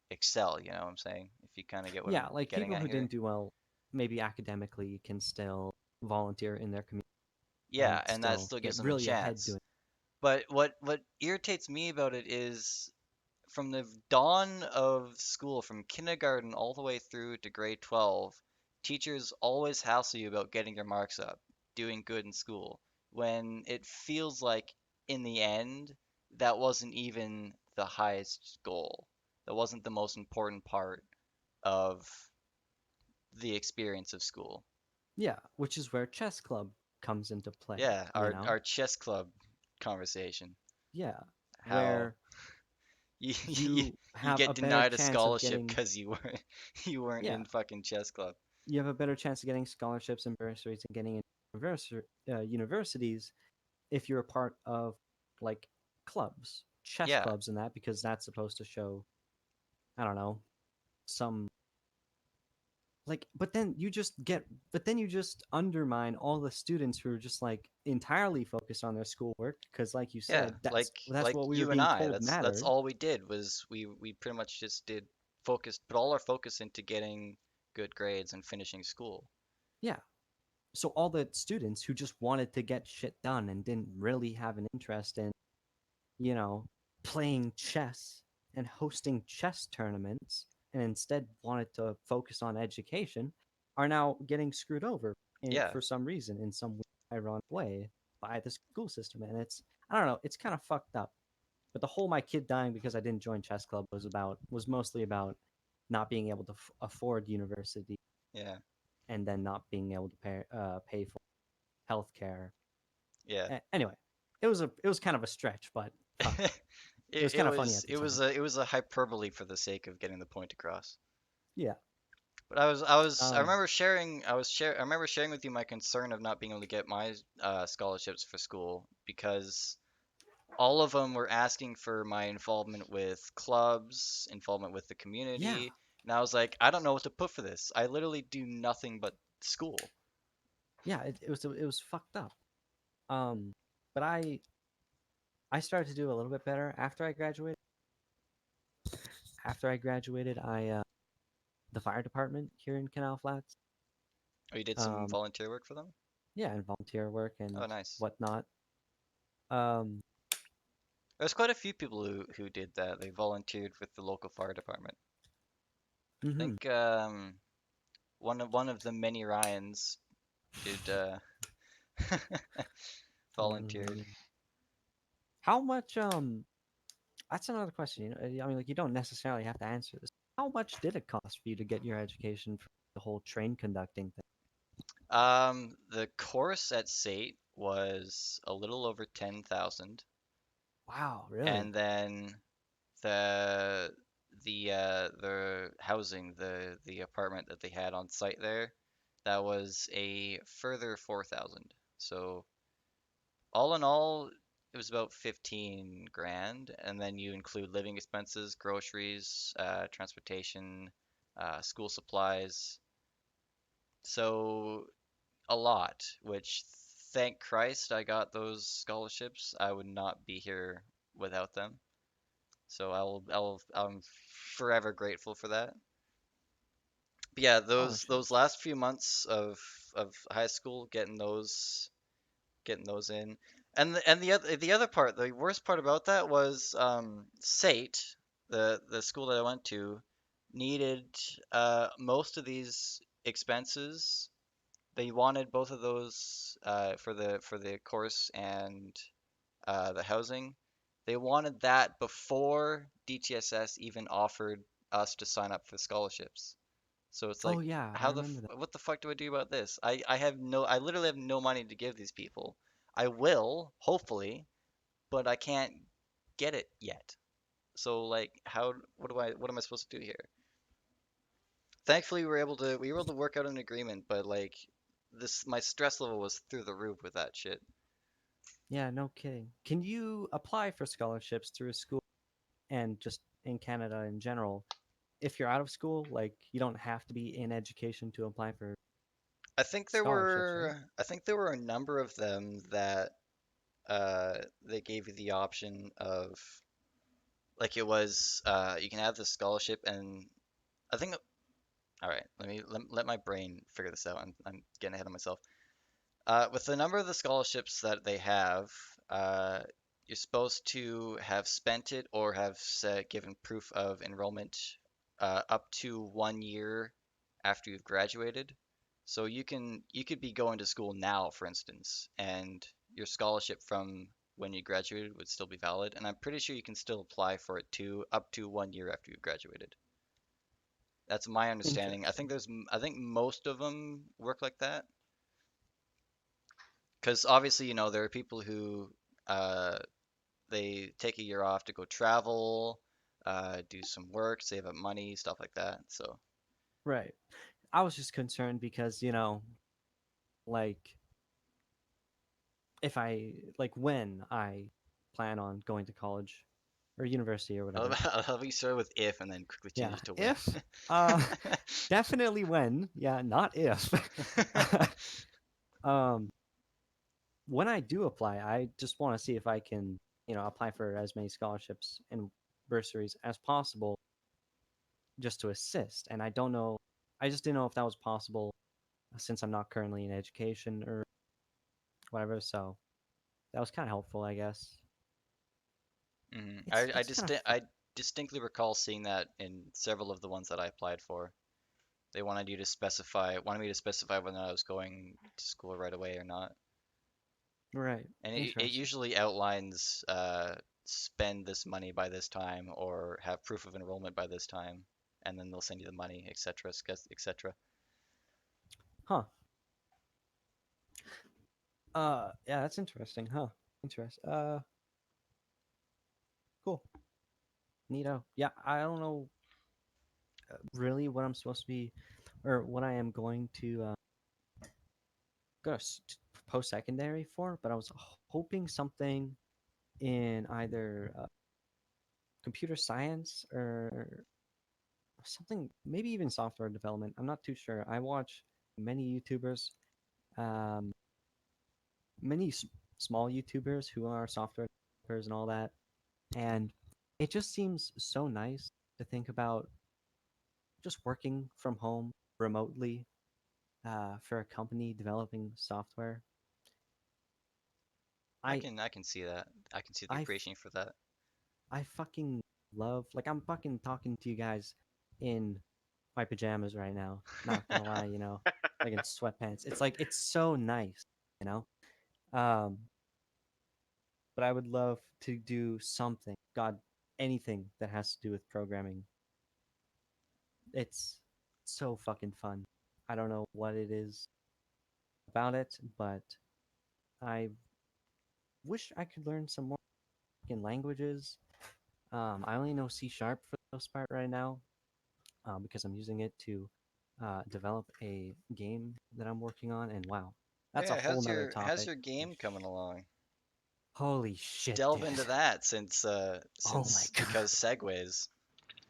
excel. You know what I'm saying? If you kind of get what yeah, I'm like getting people at who here. didn't do well maybe academically can still volunteer in their community Yeah, and and that still still get gives them a really ahead chance. doing. But what irritates me about it is from the dawn of school, from kindergarten all the way through to grade 12, teachers always hassle you about getting your marks up, doing good in school, when it feels like in the end, that wasn't even the highest goal. That wasn't the most important part of the experience of school. Yeah, which is where chess club comes into play, Yeah, you know? our chess club conversation. Yeah, How where you you you have get a better denied a chance of scholarship getting because you weren't yeah, in fucking chess club. you have a better chance of getting scholarships and bursaries and getting into universities if you're a part of like clubs, chess Yeah, clubs and that because that's supposed to show, I don't know, some like but then you just undermine all the students who are just like entirely focused on their schoolwork because like you yeah, said that's like what we were you and being I. told That's mattered. all we did was we pretty much just did put all our focus into getting good grades and finishing school. Yeah, so all the students who just wanted to get shit done and didn't really have an interest in, you know, playing chess and hosting chess tournaments and instead wanted to focus on education are now getting screwed over Yeah, for some reason in some ironic way by the school system. And it's, I don't know, it's kind of fucked up. But the whole my kid dying because I didn't join chess club was mostly about not being able to afford university yeah, and then not being able to pay for healthcare. yeah. Anyway, it was kind of a stretch, but fuck, it was It kind of funny was at the time. it was a hyperbole for the sake of getting the point across. Yeah. But Um. I remember sharing with you my concern of not being able to get my scholarships for school because all of them were asking for my involvement with clubs, involvement with the Yeah. community, and I was like, I don't know what to put for this. I literally do nothing but school. Yeah. It was fucked up. Um. But I started to do a little bit better after I graduated. After I graduated, I the fire department here in Canal Flats. Oh, you did some Um. volunteer work for them? Yeah, and volunteer work Oh, and nice. whatnot. Um. There's quite a few people who did that. They volunteered with the local fire department. I Mm-hmm. think one of the many Ryans did volunteered. Mhm. How much? That's another question. I mean, like, you don't necessarily have to answer this. How much did it cost for you to get your education for the whole train conducting thing? The course at SATE was a little over 10,000, Wow, really? and then the the housing, the apartment that they had on site there, that was a further 4,000. So all in all, it was about 15 grand, and then you include living expenses, groceries, transportation, school supplies. So a lot, which thank Christ I got those scholarships. I would not be here without them. So I'm forever grateful for that. But yeah, those Scholarships. last few months of high school, getting those in, and the other part, the worst part about that was SATE, the school that I went to, needed most of these expenses. They wanted both of those for the course and the housing. They wanted that before DTSS even offered us to sign up for scholarships. So it's Oh like, yeah, I how the remember that. what the fuck do I do about this? I literally have no money to give these people. I will, hopefully, but I can't get it yet. So like, what am I supposed to do here? Thankfully, we were able to work out an agreement, but like this, my stress level was through the roof with that shit. Yeah, no kidding. Can you apply for scholarships through a school and just in Canada in general? If you're out of school, like, you don't have to be in education to apply for scholarships, right? I think there were a number of them that they gave you the option of, like, it was you can have the scholarship, and I think, all right, let my brain figure this out. I'm getting ahead of myself. With the number of the scholarships that they have, uh, you're supposed to have spent it or have given proof of enrollment up to 1 year after you've graduated. So you could be going to school now, for instance, and your scholarship from when you graduated would still be valid. And I'm pretty sure you can still apply for it too, up to 1 year after you've graduated. That's my understanding. Interesting. I think most of them work like that. Because obviously, there are people who uh, they take a year off to go travel, do some work, save up money, stuff like that. So, Right. I was just concerned because, like, if I like when I plan on going to college or university or I love, whatever. I love you start with if and then quickly change Yeah, it to when. if uh definitely when, yeah, not if. um when I do apply, I just want to see if I can, apply for as many scholarships and bursaries as possible just to assist. And I don't know, I just didn't know if that was possible since I'm not currently in education or whatever. So that was kind of helpful, I guess. It's I it's kind just of fun. I distinctly recall seeing that in several of the ones that I applied for. They wanted me to specify whether I was going to school right away or not. Right. And it Interesting. usually outlines spend this money by this time or have proof of enrollment by this time, and then they'll send you the money, etc., etc. Huh. Yeah, that's interesting, huh? Interesting. Cool. Neato. Yeah, I don't know really what I'm supposed to be or what I am going to go post secondary for, but I was hoping something in either computer science or something, maybe even software development. I'm not too sure. I watch many YouTubers, um, many small YouTubers who are software developers and all that, and it just seems so nice to think about just working from home remotely for a company developing software. I I can see that. I can see the I appreciation for that. I fucking love, like, I'm fucking talking to you guys in my pajamas right now. Not gonna lie, like in sweatpants. It's like it's so nice, you know. Um, but I would love to do something. God, anything that has to do with programming. It's so fucking fun. I don't know what it is about it, but I wish I could learn some more fucking languages. I only know C sharp for the most part right now, because I'm using it to develop a game that I'm working on. And wow, that's a Yeah, whole nother how's topic. your game coming along? Holy shit, Delve dude! into that Oh my since god. because segues.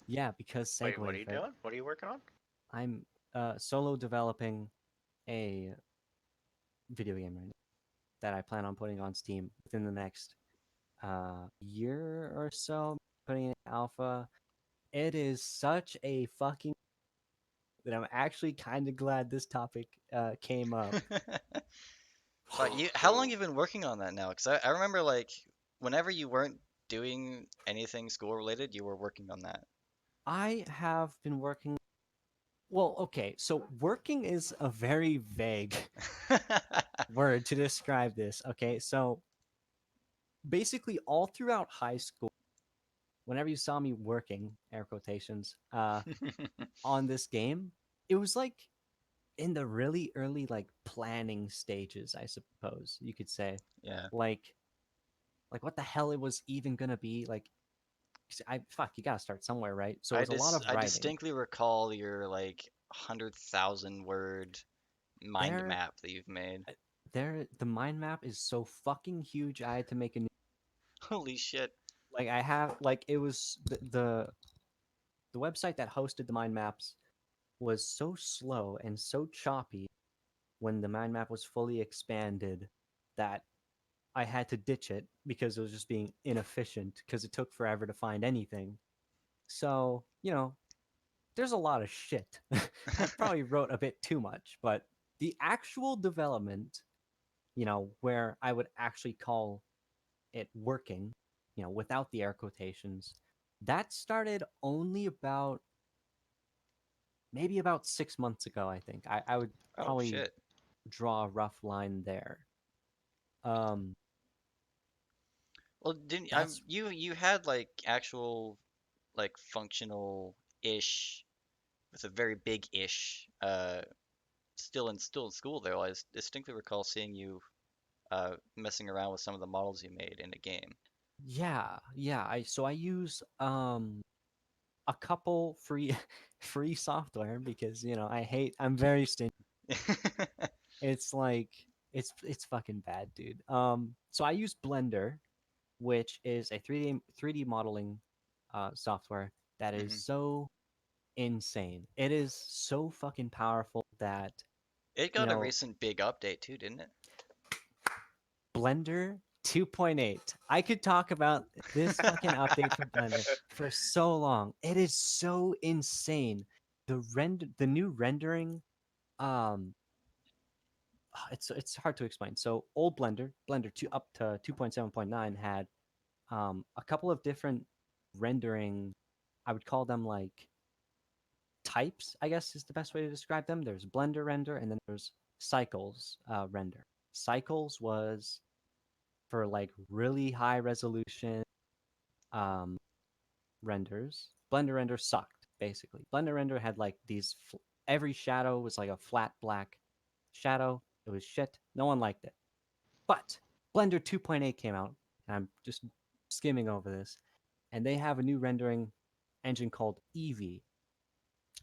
Yeah, because Wait, what are segues, you right? doing? What are you working on? I'm solo developing a video game right now that I plan on putting on Steam within the next year or so. Putting it in alpha. It is such a fucking that I'm actually kind of glad this topic came up. Fuck you. How long So you been working on that now? Because I remember like whenever you weren't doing anything school related, you were working on that. I have been working. Well, okay, so working is a very vague word to describe this. Okay, so basically, all throughout high school, whenever you saw me working, air quotations, on this game, it was like in the really early like planning stages, I suppose you could say. Yeah. Like what the hell it was even gonna be like. I fuck, you gotta start somewhere, right? So it was a lot of I writing. distinctly recall your like 100,000 word mind There, map that you've made. the mind map is so fucking huge. I had to make a new. Holy shit. Like I have like it was the website that hosted the mind maps was so slow and so choppy when the mind map was fully expanded that I had to ditch it because it was just being inefficient because it took forever to find anything. So, there's a lot of shit. I probably wrote a bit too much, but the actual development, where I would actually call it working, without the air quotations, that started only about maybe about 6 months ago, I think. I would Oh probably shit. draw a rough line there. Um, Well, didn't that's you had like actual like functional ish with a very big ish still in school though. Distinctly recall seeing you messing around with some of the models you made in a game. yeah, yeah. I use a couple free free software because I'm very stingy. It's like it's fucking bad, dude. So I use Blender, which is a 3D modeling software that is hmm so insane. It is so fucking powerful that It you got a know recent big update too, didn't it? Blender 2.8. I could talk about this fucking update for Blender for so long. It is so insane. The new rendering, um it's hard to explain. So old Blender 2 up to 2.7.9 had a couple of different rendering, I would call them like types, I guess is the best way to describe them. There's Blender render and then there's Cycles render. Cycles was for like really high resolution um, renders. Blender render sucked basically. Blender render had like every shadow was like a flat black shadow. It was shit. No one liked it. But Blender 2.8 came out, and I'm just skimming over this, and they have a new rendering engine called Eevee,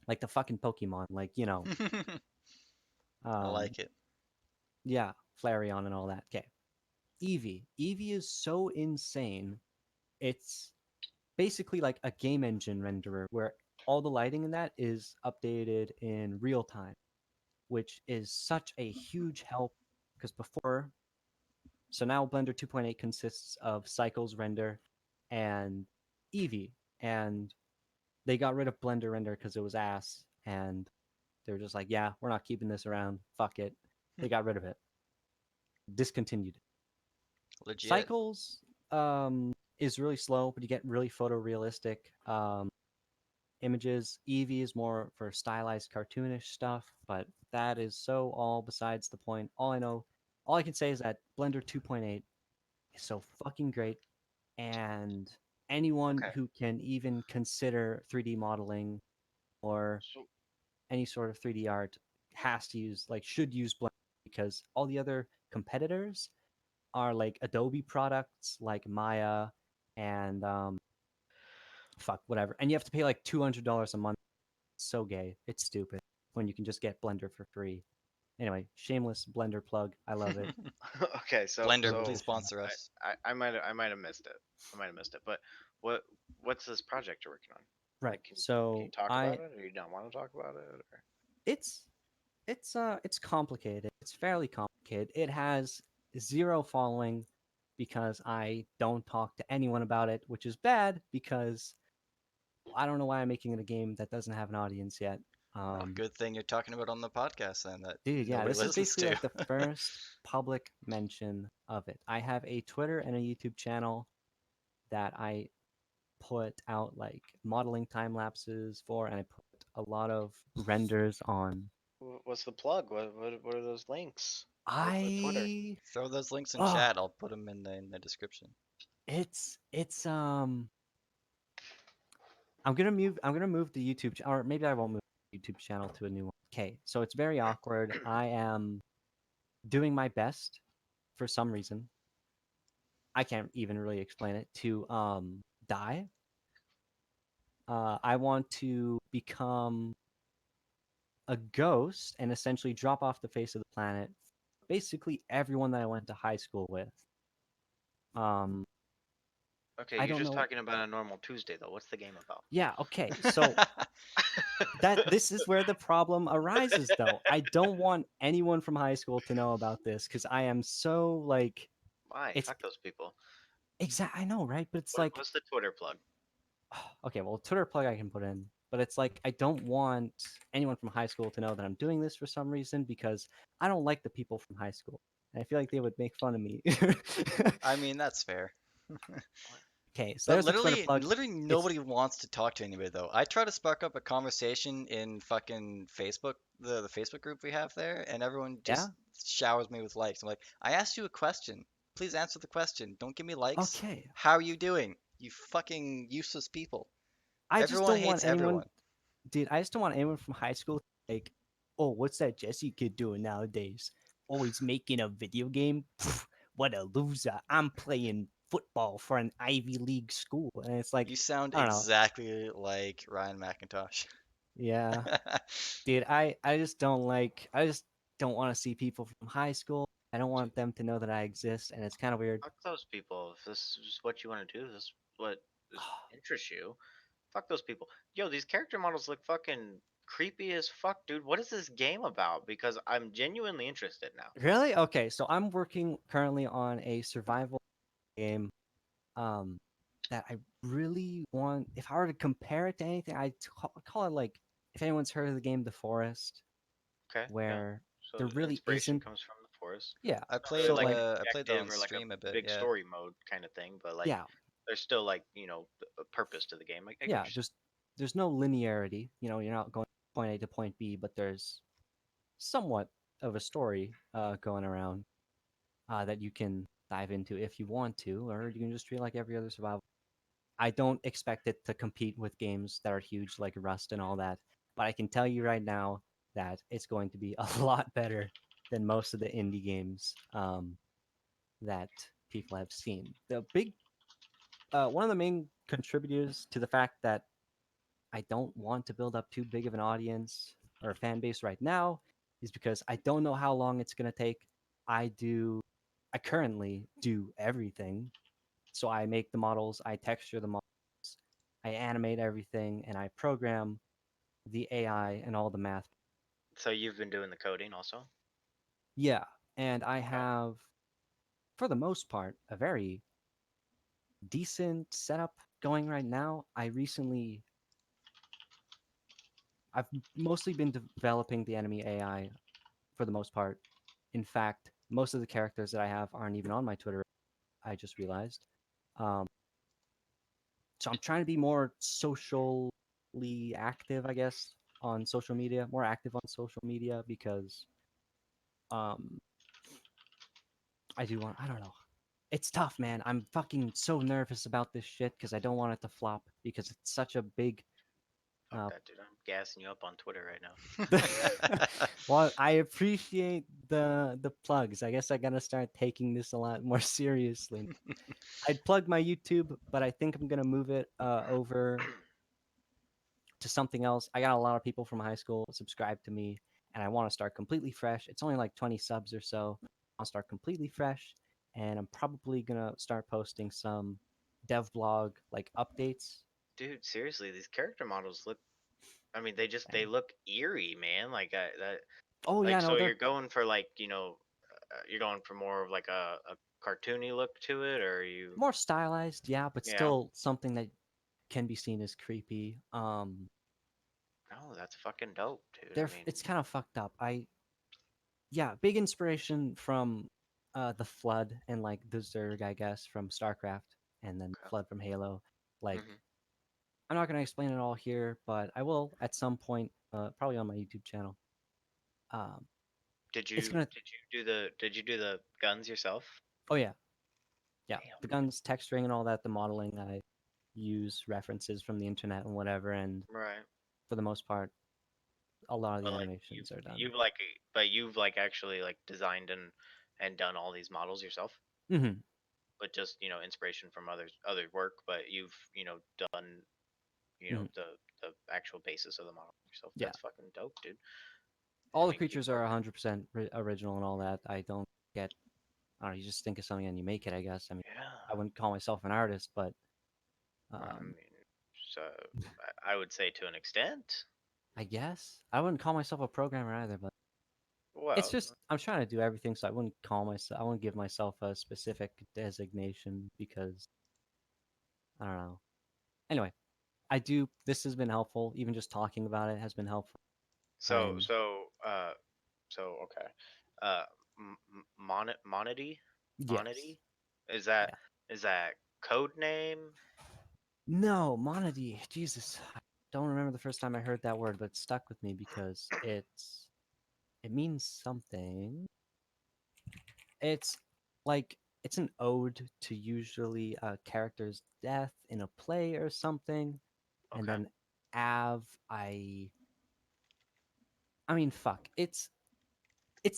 like the fucking Pokemon, like I um, like it. yeah, Flareon and all that. Okay, Eevee is so insane. It's basically like a game engine renderer where all the lighting in that is updated in real time, which is such a huge help because before, so now Blender 2.8 consists of Cycles render and Eevee, and they got rid of Blender render because it was ass, and they were just like, yeah, we're not keeping this around. Fuck it. They got rid of it, discontinued it. Legit. Cycles is really slow, but you get really photorealistic images. Eevee is more for stylized cartoonish stuff, but that is so all besides the point. All I can say is that Blender 2.8 is so fucking great, and anyone Okay. who can even consider 3D modeling or So any sort of 3D art should use Blender, because all the other competitors are like Adobe products like Maya and fuck whatever, and you have to pay like $200 a month. It's so gay. It's stupid when you can just get Blender for free. Anyway, shameless Blender plug. I love it. okay, so Blender, Really please cool shop. sponsor us. I might have missed it. I might have missed it. But what what's this project you're working on? Right. Like, can you So talk I about it, or you don't want to talk about it? Or? it's it's complicated. It's fairly complicated. It has zero following because I don't talk to anyone about it, which is bad because I don't know why I'm making it a game that doesn't have an audience yet. Well, Um, good thing you're talking about it on the podcast then that Dude, yeah, nobody this is listens basically to. like the first public mention of it. I have a Twitter and a YouTube channel that I put out like modeling time lapses for, and I put a lot of renders on. What's the plug? What are those links? What Twitter? I Throw those links in oh, chat. I'll put them in the description. it's I'm gonna move the or maybe I won't move the YouTube channel to a new one. Okay, so it's very awkward. I am doing my best for some reason. I can't even really explain it to die. I want to become a ghost and essentially drop off the face of the planet. Basically, everyone that I went to high school with. Um, Okay, I you're don't just know. talking about a normal Tuesday though. What's the game about? Yeah, okay. So this is where the problem arises, though. I don't want anyone from high school to know about this because I am so like Why? it's Fuck those people. exact. I know, right? But it's like What's the Twitter plug? okay, well, Twitter plug I can put in, but it's like I don't want anyone from high school to know that I'm doing this for some reason because I don't like the people from high school. And I feel like they would make fun of me. I mean, that's fair. What? Okay, so But there's a Twitter literally, plug. literally It's nobody wants to talk to anybody though. I try to spark up a conversation in fucking Facebook, the Facebook group we have there, and everyone yeah, just showers me with likes. I'm like, I asked you a question. Please answer the question. Don't give me likes. okay. How are you doing? You fucking useless people. I just Everyone don't want hates anyone, everyone. dude. I just don't want anyone from high school like, oh, what's that Jesse kid doing nowadays? Oh, he's making a video game. Pff, what a loser! I'm playing football for an Ivy League school, and it's like, You sound I don't know. exactly like Ryan McIntosh. Yeah, dude, I just don't want to see people from high school. I don't want them to know that I exist, and it's kind of weird. Fuck those people. If this is what you want to do, this is what interests you. Fuck those people. Yo, these character models look fucking creepy as fuck, dude. What is this game about? Because I'm genuinely interested now. Really? Okay, so I'm working currently on a survival game um that I really want. If I were to compare it to anything, call it like if anyone's heard of the game The Forest, Okay, yeah. where So there really inspiration isn't. comes from the forest. Yeah. I Not really played So like like an I played that on objective or like a stream a bit, big yeah. story mode kind of thing, but like yeah, there's still like, a purpose to the game. I get what yeah. you're There's no linearity. You know, you're not going point A to point B, but there's somewhat of a story going around that you can dive into if you want to, or you can just treat it like every other survival. I don't expect it to compete with games that are huge like Rust and all that, but I can tell you right now that it's going to be a lot better than most of the indie games that people have seen. The big one of the main contributors to the fact that I don't want to build up too big of an audience or a fan base right now is because I don't know how long it's going to take. I do I currently do everything. So I make the models, I texture the models, I animate everything, and I program the AI and all the math. So you've been doing the coding also? Yeah, and I Okay. have, for the most part, a very decent setup going right now. I've mostly been developing the enemy AI for the most part. In fact, most of the characters that I have aren't even on my Twitter. I just realized. Um, so I'm trying to be more social moderately active, I guess, on social media, more active on social media because um I do want, I don't know. It's tough, man. I'm fucking so nervous about this shit because I don't want it to flop because it's such a big Fuck uh that, dude. I'm gassing you up on Twitter right now. well, I appreciate the plugs. I guess I gotta start taking this a lot more seriously. I'd plug my YouTube, but I think I'm gonna move it over to something else. I got a lot of people from high school subscribe to me, and I want to start completely fresh. It's only like 20 subs or so. I'll start completely fresh, and I'm probably gonna start posting some dev blog like updates. Dude, seriously, these character models look. I mean, they And look eerie, man. Like that. oh Like yeah, no, so, they're you're going for like you're going for more of like a cartoony look to it, or are you? more stylized, yeah, but Yeah. still something that can be seen as creepy. No, that's fucking dope, dude. I They're mean, it's kind of fucked up. Yeah, big inspiration from the Flood and like the Zerg, I guess, from StarCraft, and then okay. Flood from Halo. Like, Hmm. I'm not gonna explain it all here, but I will at some point, probably on my YouTube channel. Um, it's gonna. Did you do the guns yourself? Oh yeah, yeah. Damn, The dude. guns, texturing, and all that. The modeling, I use references from the internet and whatever, and Right. for the most part, a lot of the But like animations are done. you've like actually like designed and done all these models yourself, Hmm. but just inspiration from other work, but you've done Hmm. the actual basis of the model yourself. Yeah, That's fucking dope, dude. all I the mean, keep creatures are working. 100% original and all that. I don't get. I don't know. You just think of something and you make it. I guess. I mean, I Yeah. wouldn't call myself an artist, but I um, mean, so I would say to an extent. I guess I wouldn't call myself a programmer either. But it's Well, just I'm trying to do everything, so I wouldn't call myself. I wouldn't give myself a specific designation because I don't know. Anyway, I do. This has been helpful. Even just talking about it has been helpful. so I'm so uh so okay. Uh, Monity, yes, Monity, is that yeah. is that code name? No, monody. Jesus, I don't remember the first time I heard that word, but it stuck with me because it means something. It's like it's an ode to usually a character's death in a play or something, and Okay. then Av. I mean, fuck. It's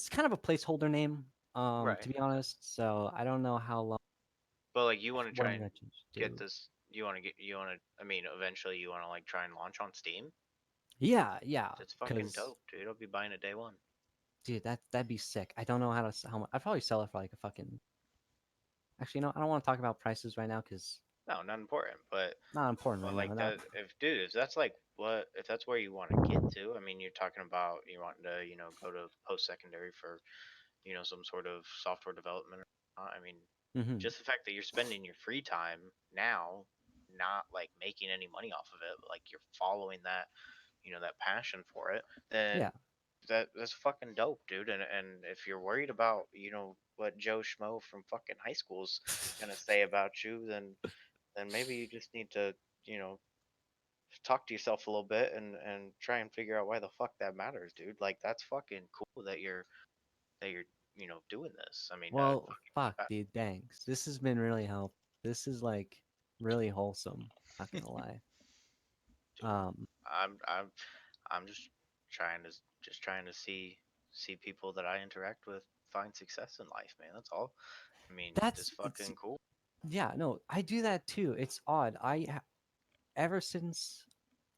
kind of a placeholder name, Right. to be Okay. honest. So I don't know how long But like you want to what try I'm and gonna change get to. this. You want to. I mean, eventually you want to like try and launch on Steam. Yeah, yeah. That's fucking Because dope, dude. I'll be buying it day one. dude, that'd be sick. I don't know how to how much. I'd probably sell it for like a fucking. Actually, no, I don't want to talk about prices right now because No, not important. not important But right like now. That that, if dude, if that's like what, if that's where you want to get to, I mean, you're talking about you wanting to, go to post secondary for, some sort of software development. I mean, hmm just the fact that you're spending your free time now, not like making any money off of it, but like you're following that, that passion for it, yeah. then that's fucking dope, dude. And if you're worried about, what Joe Schmo from fucking high school's gonna say about you, then maybe you just need to, you know, talk to yourself a little bit and try and figure out why the fuck that matters, dude. Like that's fucking cool that you're doing this. I mean, Well, fuck, dude. Thanks. This has been really helpful. This is like really wholesome. Not gonna lie. dude, Um, I'm just trying to see people that I interact with find success in life, man. That's all. I mean, that's it's fucking cool. yeah. No, I do that too. It's odd. Ever since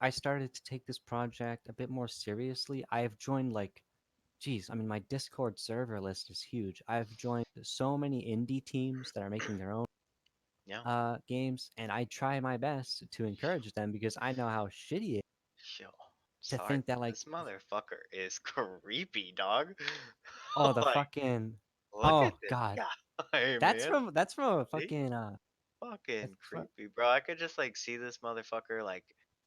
I started to take this project a bit more seriously, I have joined like, geez, I mean, my Discord server list is huge. I've joined so many indie teams that are making their own Yeah. games, and I try my best to encourage them because I know how shitty it is Yo, to sorry. think that like, This motherfucker is creepy, dog. oh, the Like, fucking, look at oh this god, guy, man. that's from a He's fucking fucking that's from, creepy, bro. I could just like see this motherfucker like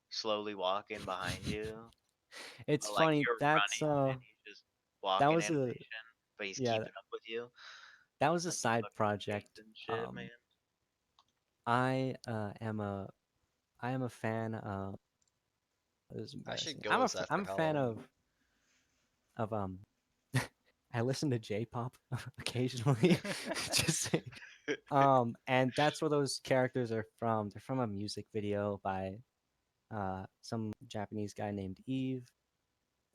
slowly walking behind you. it's Like funny. you're That's running and he's just that walking was a animation, but he's yeah, keeping up with you. that was a Like a side fucking project. Jason shit, man. I am a fan. It was I should embarrassing. go as after I'm a fan Halloween. of I listen to J-pop occasionally. Just saying. And that's where those characters are from. They're from a music video by some Japanese guy named Eve.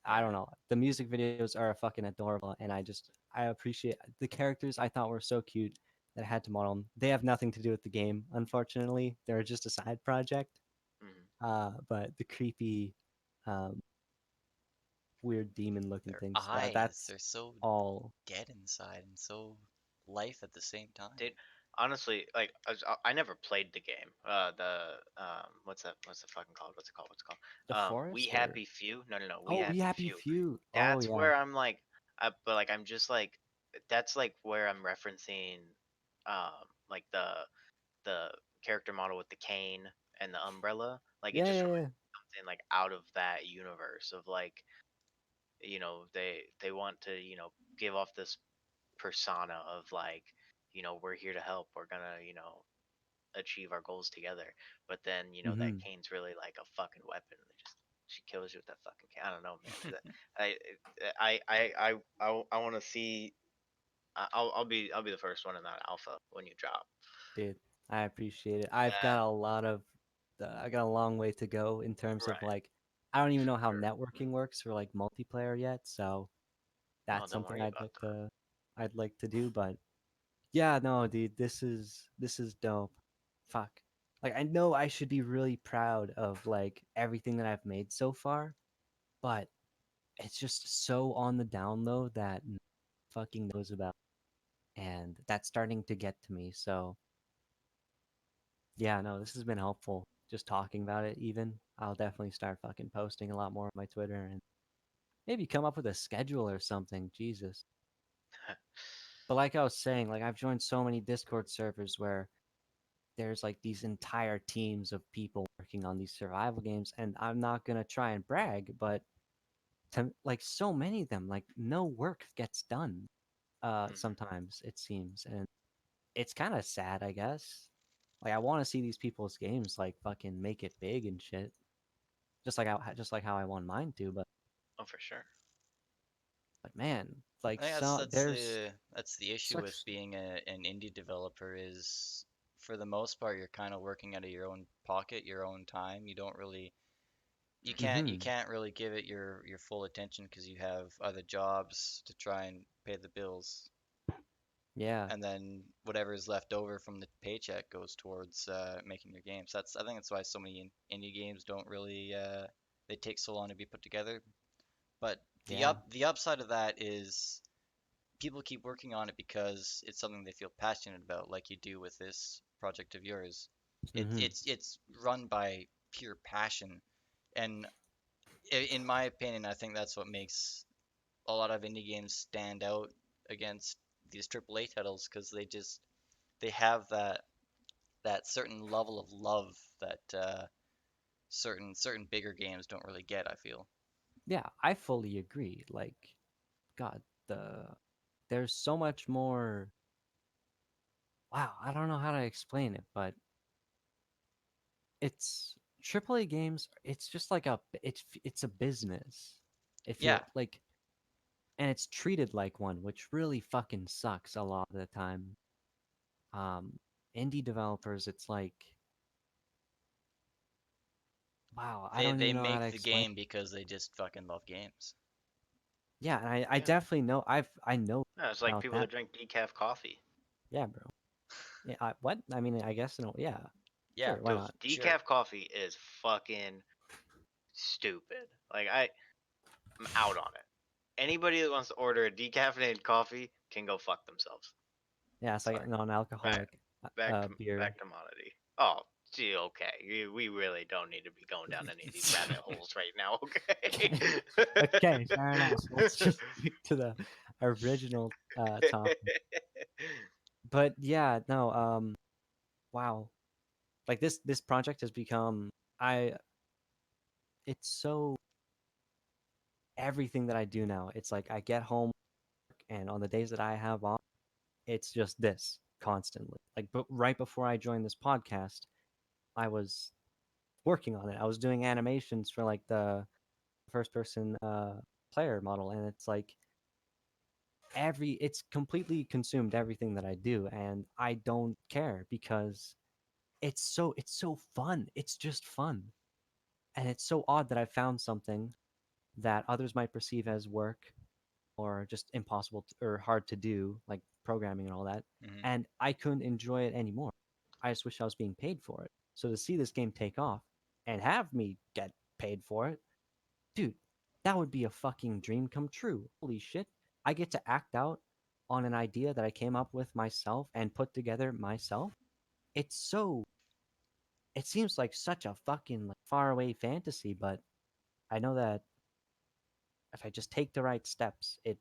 I don't Mhm. know. The music videos are fucking adorable, and I appreciate the characters. I thought were so cute that I had to model them. They have nothing to do with the game, unfortunately. They're just a side project. Mhm. But the creepy, um, weird demon-looking Their things. eyes, That's they're so all. dead inside and so life at the same time. Dude, honestly, like I never played the game. What's that? What's the fucking called? What's it called? What's it The called? We forest, or Happy Few. No, no, no. We oh, We Happy Happy Few. Few. Oh That's yeah, where I'm like, but like I'm just like, that's like where I'm referencing, like the character model with the cane and the umbrella. Like it yeah, just yeah, reminds yeah. me of something like out of that universe of like, they want to give off this persona of like, we're here to help. We're gonna achieve our goals together. But then that Mm-hmm. cane's really like a fucking weapon. She kills you with that fucking cane. I don't know, man. I want to see. I'll be the first one in that alpha when you drop. Dude, I appreciate it. I've Uh, got a lot of, I got a long way to go in terms of right. like, I don't even know how Sure. networking works for like multiplayer yet. So Oh, that's don't something worry about that. I'd like to do. But yeah, no, dude, this is dope. Fuck. Like I know I should be really proud of like everything that I've made so far, but it's just so on the down low that no one fucking knows about, and that's starting to get to me. So yeah, no, this has been helpful. Just talking about it, even. I'll definitely start fucking posting a lot more on my Twitter and maybe come up with a schedule or something. Jesus. But like I was saying, like I've joined so many Discord servers where there's like these entire teams of people working on these survival games, and I'm not gonna try and brag, but like so many of them, like no work gets done. Mhm. Sometimes it seems, and it's kind of sad, I guess. Like I want to see these people's games like fucking make it big and shit, just like how I want mine to. Oh, for sure. But man, like I think that's there's that's the issue with such. being an indie developer is for the most part you're kind of working out of your own pocket, your own time. You don't really Mhm. you Hmm. can't really give it your full attention because you have other jobs to try and pay the bills, Yeah. and then whatever is left over from the paycheck goes towards making your games. That's I think that's why so many indie games don't really they take so long to be put together. But Yeah. the upside of that is people keep working on it because it's something they feel passionate about, like you do with this project of yours. Hmm. It's run by pure passion, and in my opinion, I think that's what makes a lot of indie games stand out against these AAA titles because they have that certain level of love that certain bigger games don't really get, I feel. Yeah, I fully agree. Like, God, there's so much more. Wow, I don't know how to explain it, but it's AAA games. It's just like it's a business. If Yeah, you're like, and it's treated like one, which really fucking sucks a lot of the time. Um, Indie developers, it's like, wow, I don't they even know how to make the explain. game because they just fucking love games. Yeah, and I Yeah. definitely know. I know Yeah, it's like about people that. that drink decaf coffee. Yeah, bro. Yeah, what? I mean, I guess no. Yeah, Yeah, sure. Why Dude, not? sure. decaf coffee is fucking stupid. Like I'm out on it. Anybody that wants to order a decaffeinated coffee can go fuck themselves. Yeah, it's like Sorry. Back non-alcoholic beer. back to Monody. Oh, gee, okay. We really don't need to be going down any of these rabbit holes right now, okay? Okay, okay, fair enough. Let's just stick to the original topic. But yeah, no. Wow. Like this project has become. I. It's so everything that I do now. It's like I get home and on the days that I have off, it's just this constantly. Like, but right before I joined this podcast, I was working on it. I was doing animations for like the first person player model, and it's like it's completely consumed everything that I do, and I don't care because it's so fun. It's just fun. And it's so odd that I found something that others might perceive as work or just impossible or hard to do, like programming and all that, Hmm. and I couldn't enjoy it anymore. I just wish I was being paid for it. So to see this game take off and have me get paid for it, dude, that would be a fucking dream come true. Holy shit. I get to act out on an idea that I came up with myself and put together myself. It's so it seems like such a fucking like faraway fantasy, but I know that if I just take the right steps, it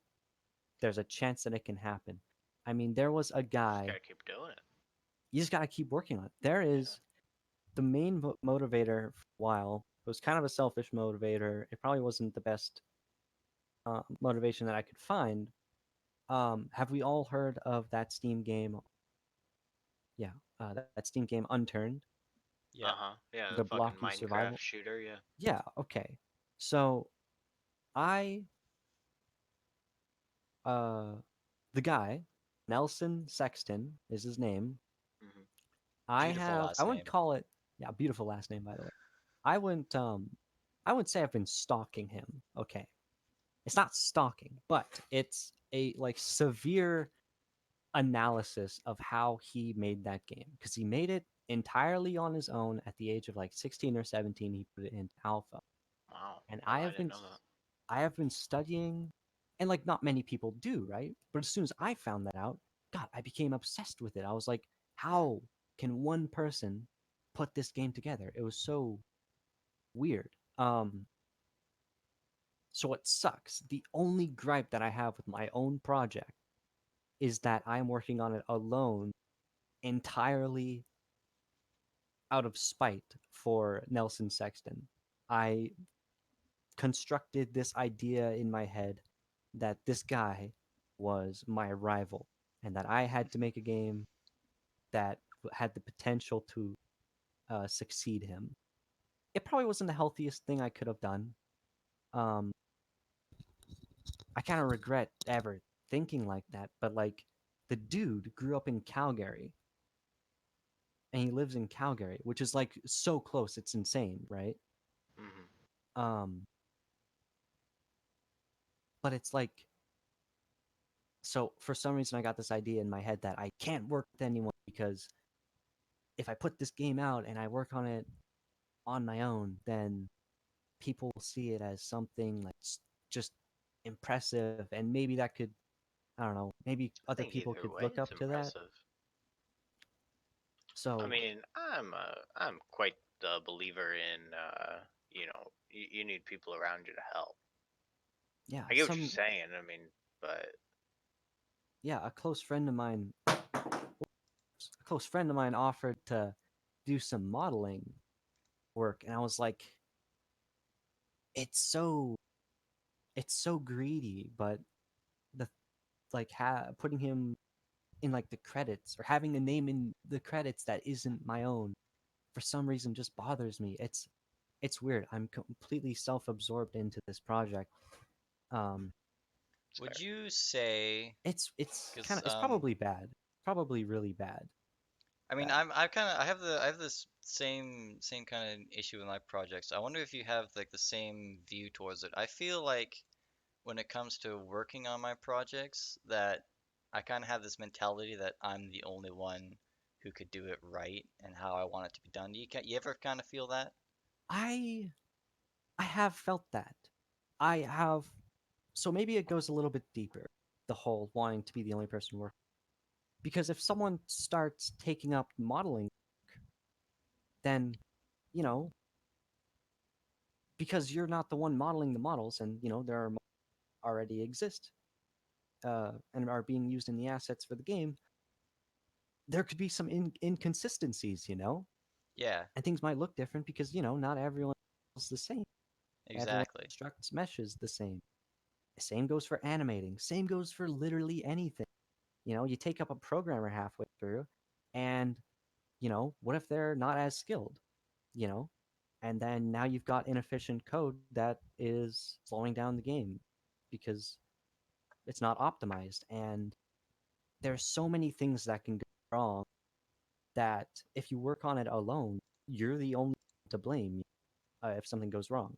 there's a chance that it can happen. I mean, there was a Just guy. gotta keep doing it. You just got to keep working on it. There Yeah. is the main motivator for a while. It was kind of a selfish motivator. It probably wasn't the best motivation that I could find. Have we all heard of that Steam game? Yeah, that Steam game Unturned, Yeah. Yeah, the the fucking blocky Minecraft survival. shooter. Yeah. Yeah, okay. So I, uh, the guy, Nelson Sexton is his name. Hmm. Beautiful I last wouldn't name. call it, yeah, beautiful last name by the way. I wouldn't I wouldn't say I've been stalking him. Okay. It's not stalking, but it's a like severe analysis of how he made that game because he made it entirely on his own at the age of like 16 or 17. He put it into alpha, Wow. and Oh, I didn't know that. I have been studying, and like not many people do, right? But as soon as I found that out, God, I became obsessed with it. I was like, how can one person put this game together? It was so weird. So it sucks. The only gripe that I have with my own project is that I'm working on it alone entirely out of spite for Nelson Sexton. I constructed this idea in my head that this guy was my rival and that I had to make a game that had the potential to succeed him. It probably wasn't the healthiest thing I could have done. Um, I kind of regret ever thinking like that, but like the dude grew up in Calgary and he lives in Calgary, which is like so close, it's insane, right? Hmm. Um, but it's like so for some reason I got this idea in my head that I can't work with anyone because if I put this game out and I work on it on my own, then people will see it as something like just impressive and maybe that could I don't know, maybe I other think people either could way, look it's up to that. impressive. I So, mean, I'm quite the believer in you need people around you to help. yeah, I get what you're saying. I mean, but a close friend of mine offered to do some modeling work and I was like it's so greedy, but the like putting him in like the credits or having a name in the credits that isn't my own for some reason just bothers me. It's weird. I'm completely self-absorbed into this project. Um, it's Would fair. you say, because it's probably bad, probably really bad. I mean, Bad. I have this same kind of issue with my projects. I wonder if you have like the same view towards it. I feel like when it comes to working on my projects that I kind of have this mentality that I'm the only one who could do it right and how I want it to be done. You ever kind of feel that? I I have felt that. I have so maybe it goes a little bit deeper. The whole wanting to be the only person working because if someone starts taking up modeling, then you know because you're not the one modeling the models, and there are already exist and are being used in the assets for the game. There could be some inconsistencies, Yeah, and things might look different because not everyone is the same. Everyone exactly. constructs meshes the same. Same goes for animating. Same goes for literally anything. You take up a programmer halfway through, and what if they're not as skilled? You know, and then now you've got inefficient code that is slowing down the game because it's not optimized. And there's so many things that can go wrong that if you work on it alone, you're the only one to blame if something goes wrong.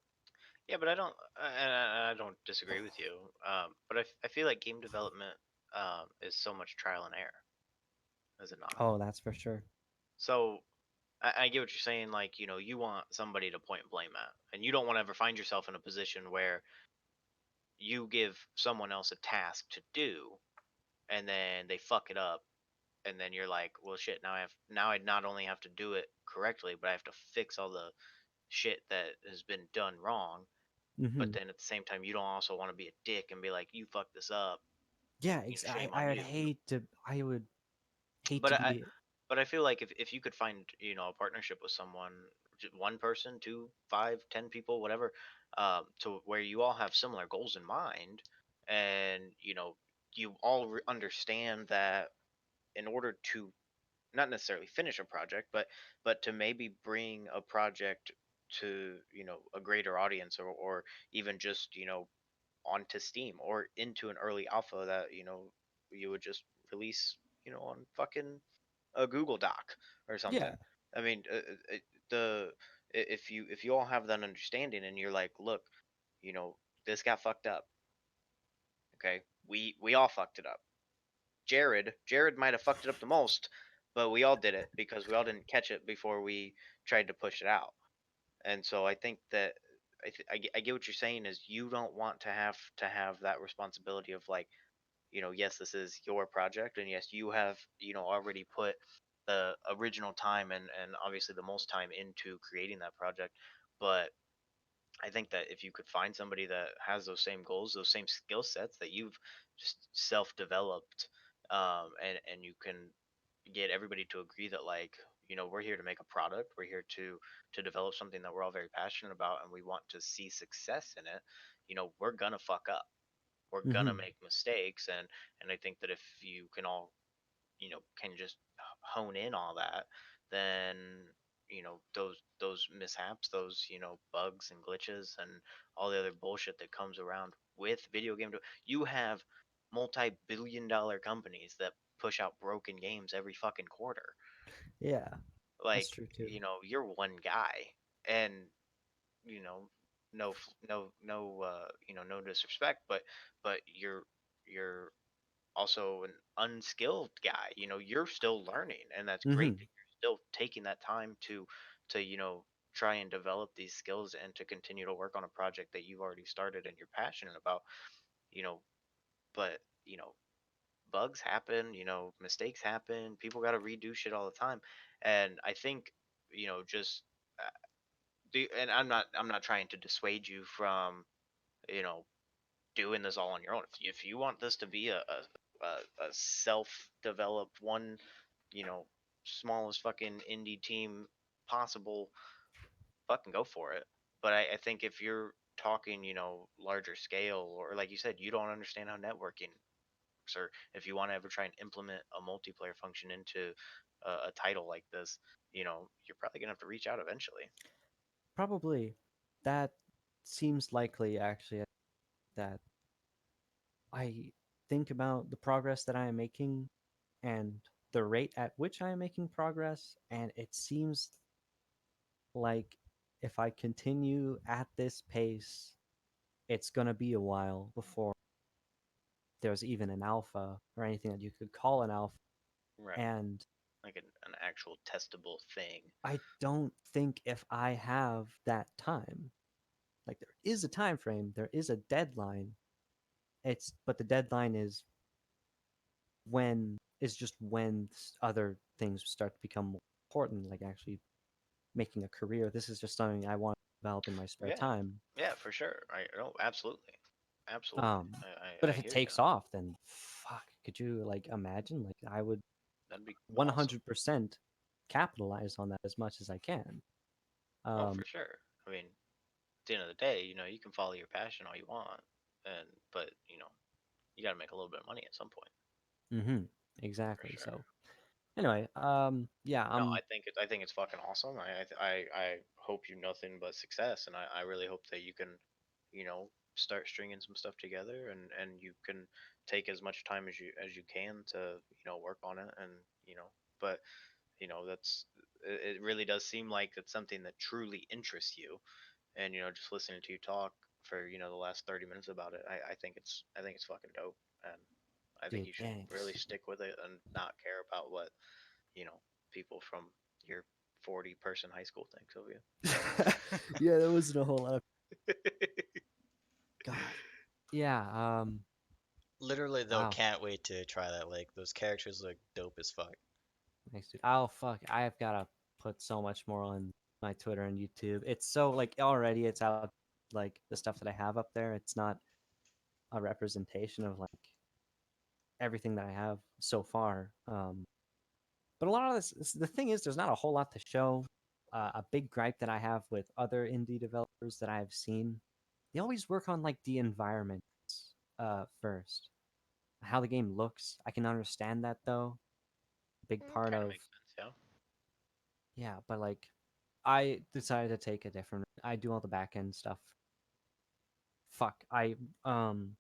Yeah, but I don't, and I don't disagree with you. But I feel like game development is so much trial and error, is it not? Oh, that's for sure. So I get what you're saying. Like, you want somebody to point and blame at, and you don't want to ever find yourself in a position where you give someone else a task to do, and then they fuck it up, and then you're like, well, shit. Now I not only have to do it correctly, but I have to fix all the shit that has been done wrong. But Hmm. then at the same time, you don't also want to be a dick and be like, you fucked this up. Yeah, Shame I on would you. hate to. I would hate But to I be. but I feel like if you could find a partnership with someone, one person, two, five, 10 people, whatever, to where you all have similar goals in mind, and you all understand that in order to not necessarily finish a project, but to maybe bring a project to a greater audience, or even just onto Steam or into an early alpha that you would just release on fucking a Google Doc or Yeah. something. I mean, the if you all have that understanding and you're like, look, you know, this got fucked up. Okay, we all fucked it up. Jared might have fucked it up the most, but we all did it because we all didn't catch it before we tried to push it out. And so I think that I get what you're saying is you don't want to have that responsibility of like, yes, this is your project, and yes, you have already put the original time and obviously the most time into creating that project. But I think that if you could find somebody that has those same goals, those same skill sets that you've just self-developed, and you can get everybody to agree that, like, we're here to make a product, we're here to develop something that we're all very passionate about, and we want to see success in it. We're gonna fuck up, we're gonna Hmm. make mistakes, and I think that if you can all can just hone in all that, then those mishaps, those bugs and glitches and all the other bullshit that comes around with video game you have multi-billion-dollar companies that push out broken games every fucking quarter. Yeah, that's Like, true too. you're one guy, and you know no disrespect, but you're also an unskilled guy. You're still learning, and that's great Hmm. that you're still taking that time to try and develop these skills and to continue to work on a project that you've already started and you're passionate about. You know, but bugs happen. Mistakes happen. People got to redo shit all the time, and I think just and I'm not trying to dissuade you from you know doing this all on your own. If you want this to be a self-developed one, you know, smallest fucking indie team possible, fucking go for it. But I think if you're talking, larger scale, or like you said, you don't understand how networking works, or if you want to ever try and implement a multiplayer function into a title like this, you're probably gonna have to reach out eventually. Probably that seems likely, actually, that I think about the progress that I am making and the rate at which I am making progress, and it seems like if I continue at this pace, it's going to be a while before there's even an alpha or anything that you could call an alpha. Right. And Like an actual testable thing. I don't think if I have that time, like there is a time frame, there is a deadline. It's but the deadline is just when other things start to become more important, like actually making a career. This is just something I want to develop in my spare Yeah. time. Yeah, for sure. I no, absolutely. Absolutely. Um, but I if it hear you. takes off, then fuck, could you like imagine? Like I would That'd be awesome. 100% capitalize on that as much as I can. Oh, Um, for sure. I mean, at the end of the day, you can follow your passion all you want, and but you got to make a little bit of money at some point, hmm for exactly. sure. So anyway, yeah, No, I think it's fucking awesome. I hope you nothing but success, and I really hope that you can, you know, start stringing some stuff together, and you can take as much time as you can to, you know, work on it, and you know, but you know, it really does seem like it's something that truly interests you, and you know, just listening to you talk for, you know, the last 30 minutes about it, I think it's fucking dope, and I think Dude, you should really thanks. stick with it and not care about what, you know, people from your 40-person high school thinks of Yeah, there wasn't a whole lot of you. God. Yeah, Literally though, wow. can't wait to try that. Like those characters look dope as fuck. Thanks, dude. Oh fuck, I've gotta put so much more on my Twitter and YouTube. It's so like already it's out like the stuff that I have up there. It's not a representation of like everything that I have so far. But a lot of the thing is, there's not a whole lot to show. A big gripe that I have with other indie developers that I've seen, they always work on like the environment first, how the game looks. I can understand that though. Big part Kind of of makes sense, yeah. yeah, but like I decided to take a different. I do all the back end stuff. Fuck, um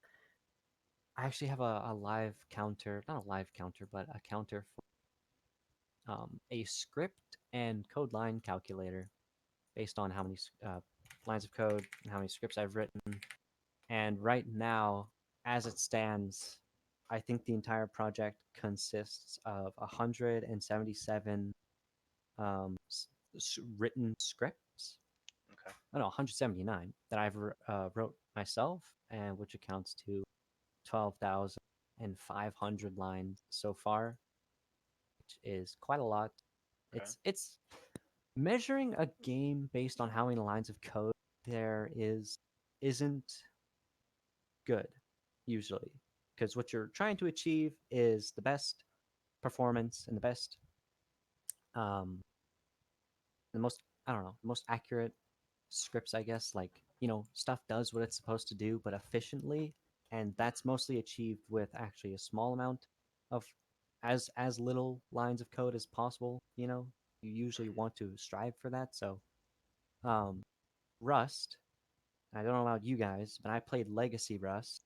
I actually have a live counter, not a live counter, but a counter for a script and code line calculator based on how many lines of code and how many scripts I've written. And right now, as it stands, I think the entire project consists of 177 written scripts. Okay. Oh no, 179 that I've wrote myself, and which accounts to 12,500 lines so far, which is quite a lot. Okay. It's measuring a game based on how many lines of code there isn't good usually, because what you're trying to achieve is the best performance and the best um the most, I don't know, the most accurate scripts, I guess. Like, stuff does what it's supposed to do but efficiently, and that's mostly achieved with actually a small amount of as little lines of code as possible. You usually want to strive for that. So um Rust, I don't know about you guys, but I played Legacy Rust,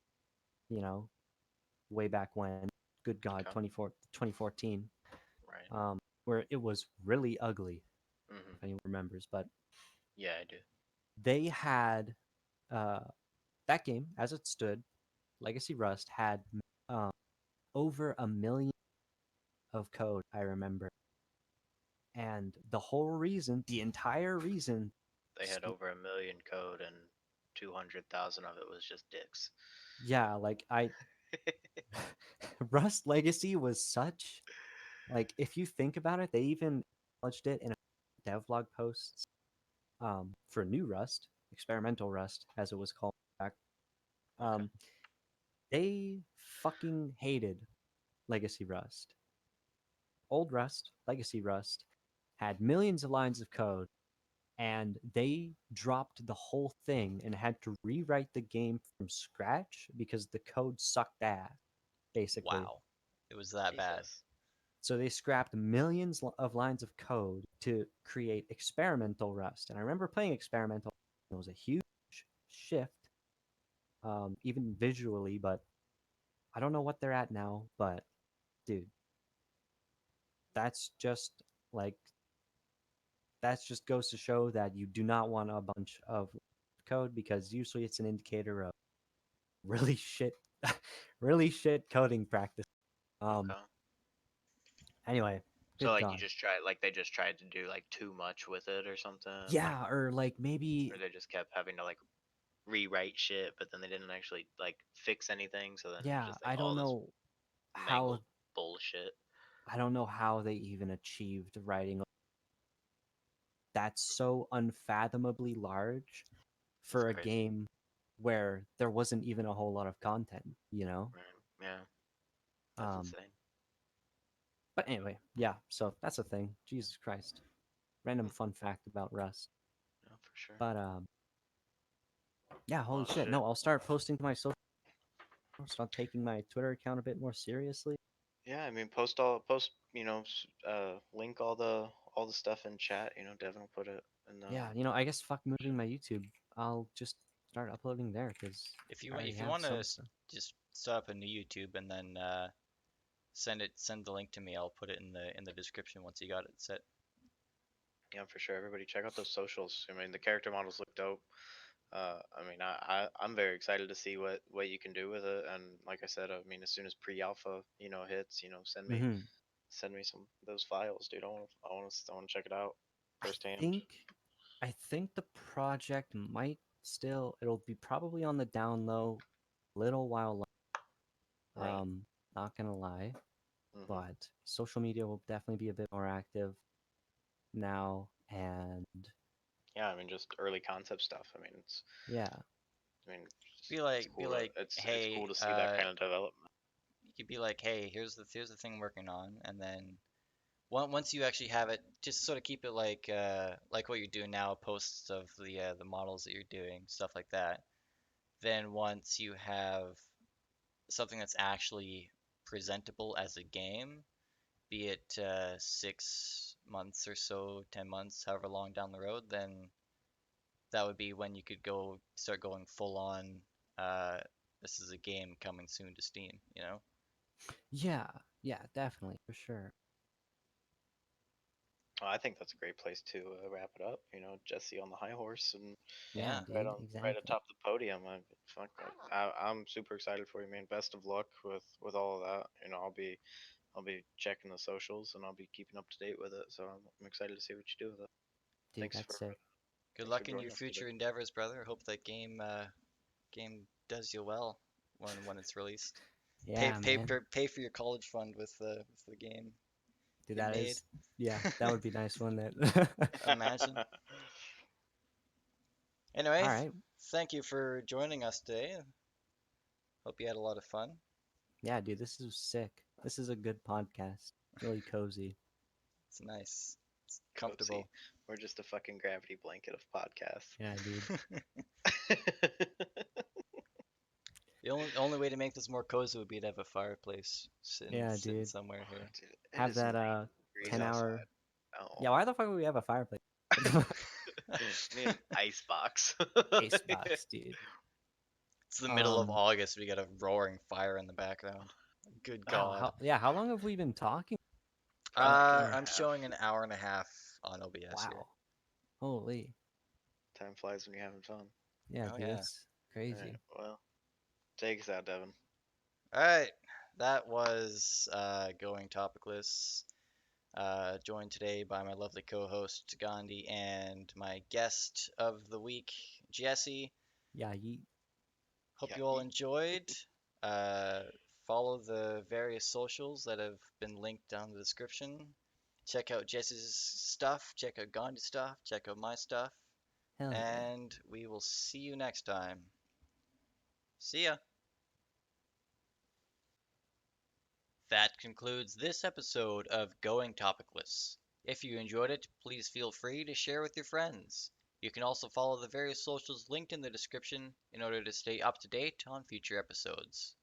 you know way back when, good god, Okay. 2014, Right. where it was really ugly, Hmm. if anyone remembers. But Yeah, I do. they had uh, that game as it stood. Legacy Rust had um, over a million of code, I remember, and the entire reason, They had over a million code and 200,000 of it was just dicks. yeah, like I Rust Legacy was such, like, if you think about it, they even acknowledged it in a devlog posts for new Rust, experimental Rust, as it was called back. Okay. Um, they fucking hated Legacy Rust. Old Rust, Legacy Rust, had millions of lines of code, and they dropped the whole thing and had to rewrite the game from scratch because the code sucked ass, basically. Wow, it was that bad. Jesus. So they scrapped millions of lines of code to create experimental Rust. And I remember playing experimental. It was a huge shift, even visually, but I don't know what they're at now. But dude, that's just like that just goes to show that you do not want a bunch of code, because usually it's an indicator of really shit, really shit coding practice. Um. Okay. Anyway, So good like you God. just tried, like they just tried to do like too much with it or something, like, Yeah, or like or maybe, they just kept having to like rewrite shit, but then they didn't actually like fix anything. So then it's yeah, just like all this how mangled bullshit. I don't know how they even achieved writing that's so unfathomably large That's for a crazy. game where there wasn't even a whole lot of content. Right. Yeah, that's Um, insane. but anyway, yeah, so that's a thing. Jesus Christ. Random Hmm. fun fact about Rust. Yeah, for sure. But yeah, holy Well, shit. shit. No, I'll start posting to my social, start taking my Twitter account a bit more seriously. Yeah, I mean, post, link all the stuff in chat. You know, Devin will put it. And Yeah, I guess fuck moving my YouTube. I'll just start uploading there because If I you already if you have want to some stuff. just set up a new YouTube and then send the link to me, I'll put it in the description once you got it set. yeah, for sure. Everybody check out those socials. I mean, the character models look dope. I mean, I'm very excited to see what you can do with it. And like I said, I mean, as soon as pre-alpha, hits, Hmm send me some of those files, dude. I want to check it out I firsthand. think I think the project might still it'll be probably on the down low little while Right. not gonna lie, Hmm. but social media will definitely be a bit more active now and Yeah, I mean, just early concept stuff. I mean, yeah. it's Be it's like, be cool like, it's cool hey, to see that kind of development. you could be like, hey, here's the thing I'm working on, and then once you actually have it, just sort of keep it like what you're doing now, posts of the models that you're doing, stuff like that. Then once you have something that's actually presentable as a game, be it 6 months or so, 10 months, however long down the road, then that would be when you could start going full on. Uh, this is a game coming soon to Steam, you know? Yeah, yeah, definitely for sure. I think that's a great place to wrap it up. Jesse on the high horse and Yeah, Yeah. right dude, right exactly. atop the podium. Fuck, I'm super excited for you, man. Best of luck with all of that. I'll be checking the socials and I'll be keeping up to date with it. So I'm excited to see what you do with it. Dude, Thanks that's for sick. Good thanks for luck in your joining us today. future endeavors, brother. Hope that game does you well when it's released. Yeah, man. Pay for your college fund with the game Dude, you that made. is yeah, that would be nice, wouldn't it? Imagine. All Anyway, right. thank you for joining us today. Hope you had a lot of fun. Yeah, dude, this is sick. This is a good podcast. Really cozy. It's nice. It's Cozy. comfortable. We're just a fucking gravity blanket of podcasts. Yeah, dude. The only way to make this more cozy would be to have a fireplace Yeah, sitting dude. somewhere here. Dude, it Have is that 90 degrees 10-hour. outside. Oh, Yeah, why the fuck would we have a fireplace? What the need an ice box. ice box, dude. It's the middle of Um, August. We got a roaring fire in the background. Good wow, God. how long have we been talking? About an hour Fucking and I'm a half. showing an hour and a half on OBS here. wow. Holy. Time flies when you're having fun. Yeah, Oh dude, yeah. that's All right, crazy. well, take us out, Devin. All right. That was Going Topicless. Joined today by my lovely co-host Gandhi and my guest of the week, Jesse. Yeah, ye Hope Yeah, you all enjoyed. Uh, Follow the various socials that have been linked down in the description. Check out Jesse's stuff, check out Gandhi's stuff, check out my stuff, hell yeah. and we will see you next time. See ya. That concludes this episode of Going Topicless. If you enjoyed it, please feel free to share with your friends. You can also follow the various socials linked in the description in order to stay up to date on future episodes.